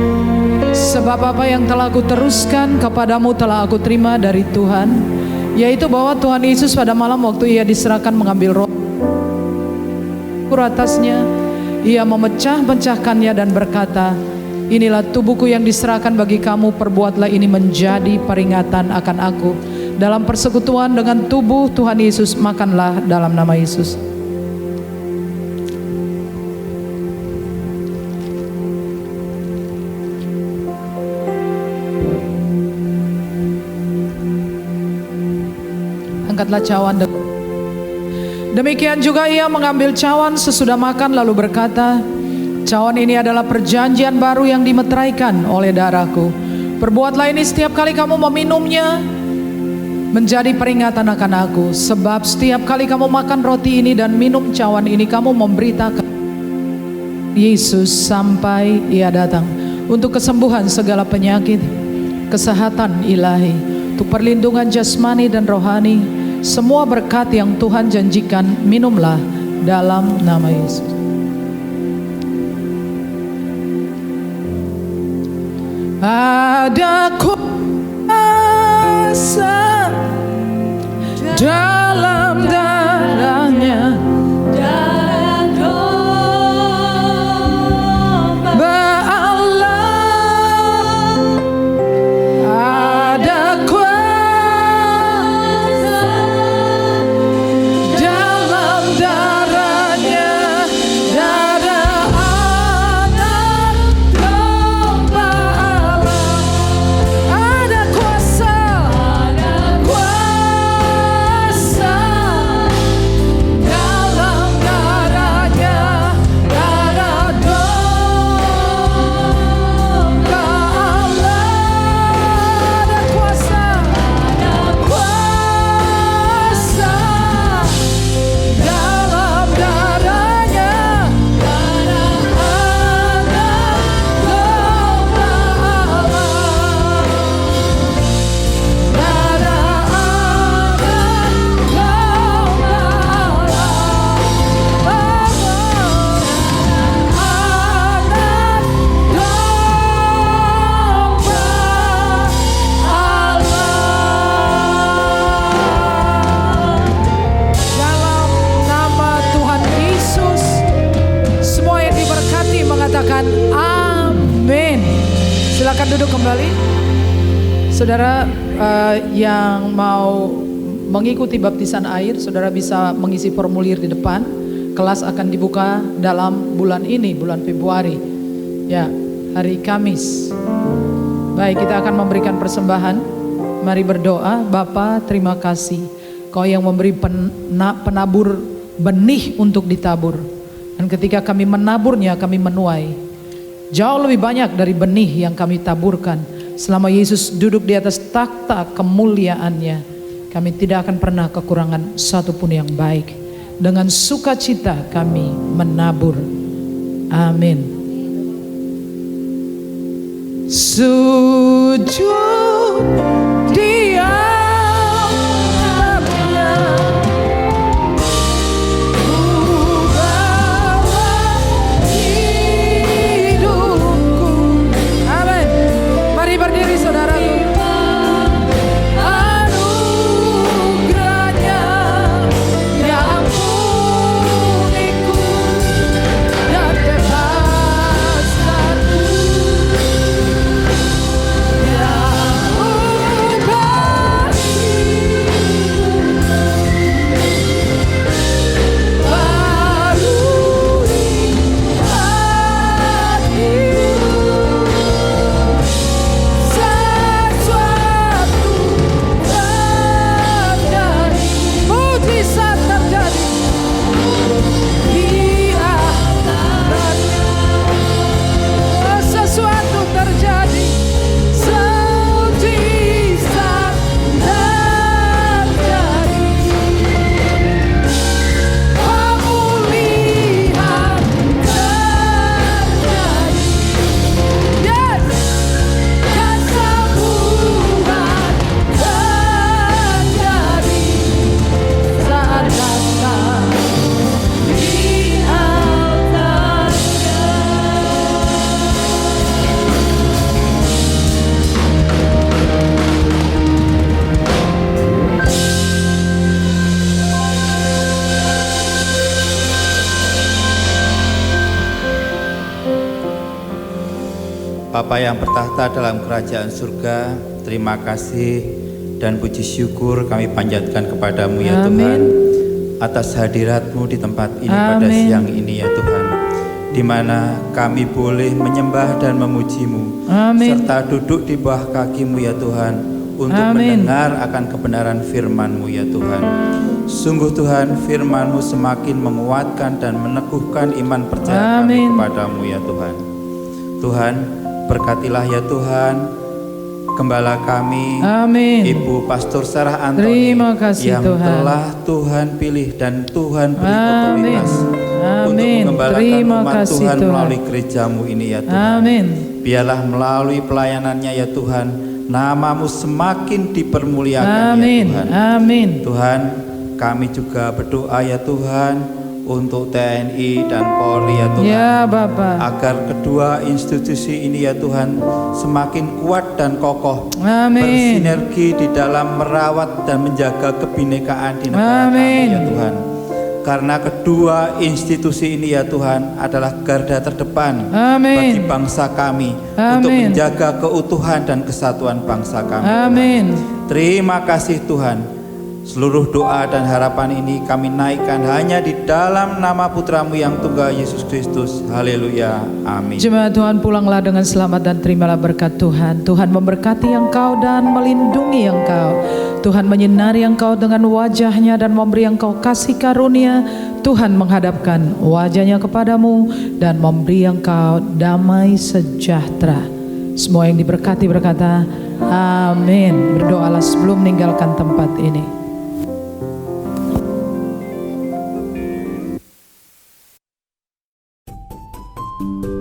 Sebab apa yang telah aku teruskan kepadamu telah aku terima dari Tuhan, yaitu bahwa Tuhan Yesus pada malam waktu ia diserahkan mengambil roti atasnya, ia memecah-pecahkannya dan berkata, inilah tubuhku yang diserahkan bagi kamu, perbuatlah ini menjadi peringatan akan aku. Dalam persekutuan dengan tubuh Tuhan Yesus, makanlah dalam nama Yesus. Angkatlah cawan. Demikian juga ia mengambil cawan sesudah makan lalu berkata, cawan ini adalah perjanjian baru yang dimeteraikan oleh darahku. Perbuatlah ini setiap kali kamu meminumnya menjadi peringatan akan aku. Sebab setiap kali kamu makan roti ini dan minum cawan ini, kamu memberitakan Yesus sampai ia datang. Untuk kesembuhan segala penyakit, kesehatan ilahi, untuk perlindungan jasmani dan rohani, semua berkat yang Tuhan janjikan, minumlah dalam nama Yesus. Ada kuasa dalam darahnya, duduk kembali. Saudara yang mau mengikuti baptisan air, saudara bisa mengisi formulir di depan. Kelas akan dibuka dalam bulan ini, bulan Februari. Ya, hari Kamis. Baik, kita akan memberikan persembahan. Mari berdoa. Bapa, terima kasih. Kau yang memberi penabur benih untuk ditabur. Dan ketika kami menaburnya, kami menuai. Jauh lebih banyak dari benih yang kami taburkan. Selama Yesus duduk di atas takhta kemuliaannya, kami tidak akan pernah kekurangan satupun yang baik. Dengan sukacita kami menabur. Amin. Sujud di hadapannya, ku bawa hidupku. Amin. Mari berdiri saudaraku. Anugerahnya yang ampuniku dan bebaskanku. Yang ubah Bapa yang bertahta dalam kerajaan surga, terima kasih dan puji syukur kami panjatkan kepadamu ya Tuhan, atas hadirat-Mu di tempat ini pada siang ini ya Tuhan, di mana kami boleh menyembah dan memuji-Mu, serta duduk di bawah kaki-Mu ya Tuhan, untuk mendengar akan kebenaran firman-Mu ya Tuhan. Sungguh Tuhan, firman-Mu semakin menguatkan dan meneguhkan iman percaya kami kepadamu ya Tuhan. Tuhan, berkatilah ya Tuhan gembala kami, Ibu Pastor Sarah Antoni, yang Tuhan. telah Tuhan pilih dan Tuhan beri otoritas untuk menggembalakan umat Tuhan melalui gerejamu ini ya Tuhan. Biarlah melalui pelayanannya ya Tuhan, nama-Mu semakin dipermuliakan ya Tuhan. Tuhan, kami juga berdoa ya Tuhan untuk TNI dan Polri ya Tuhan, ya Bapak, agar kedua institusi ini ya Tuhan semakin kuat dan kokoh, bersinergi di dalam merawat dan menjaga kebinekaan di negara kami ya Tuhan. Karena kedua institusi ini ya Tuhan adalah garda terdepan bagi bangsa kami, untuk menjaga keutuhan dan kesatuan bangsa kami. Terima kasih Tuhan. Seluruh doa dan harapan ini kami naikkan hanya di dalam nama Putra-Mu yang tunggal Yesus Kristus. Haleluya. Amin. Jemaat Tuhan, pulanglah dengan selamat dan terimalah berkat Tuhan. Tuhan memberkati engkau dan melindungi engkau. Tuhan menyinari engkau dengan wajah-Nya dan memberi engkau kasih karunia. Tuhan menghadapkan wajah-Nya kepadamu dan memberi engkau damai sejahtera. Semua yang diberkati berkata, amin. Berdoalah sebelum meninggalkan tempat ini. Thank you.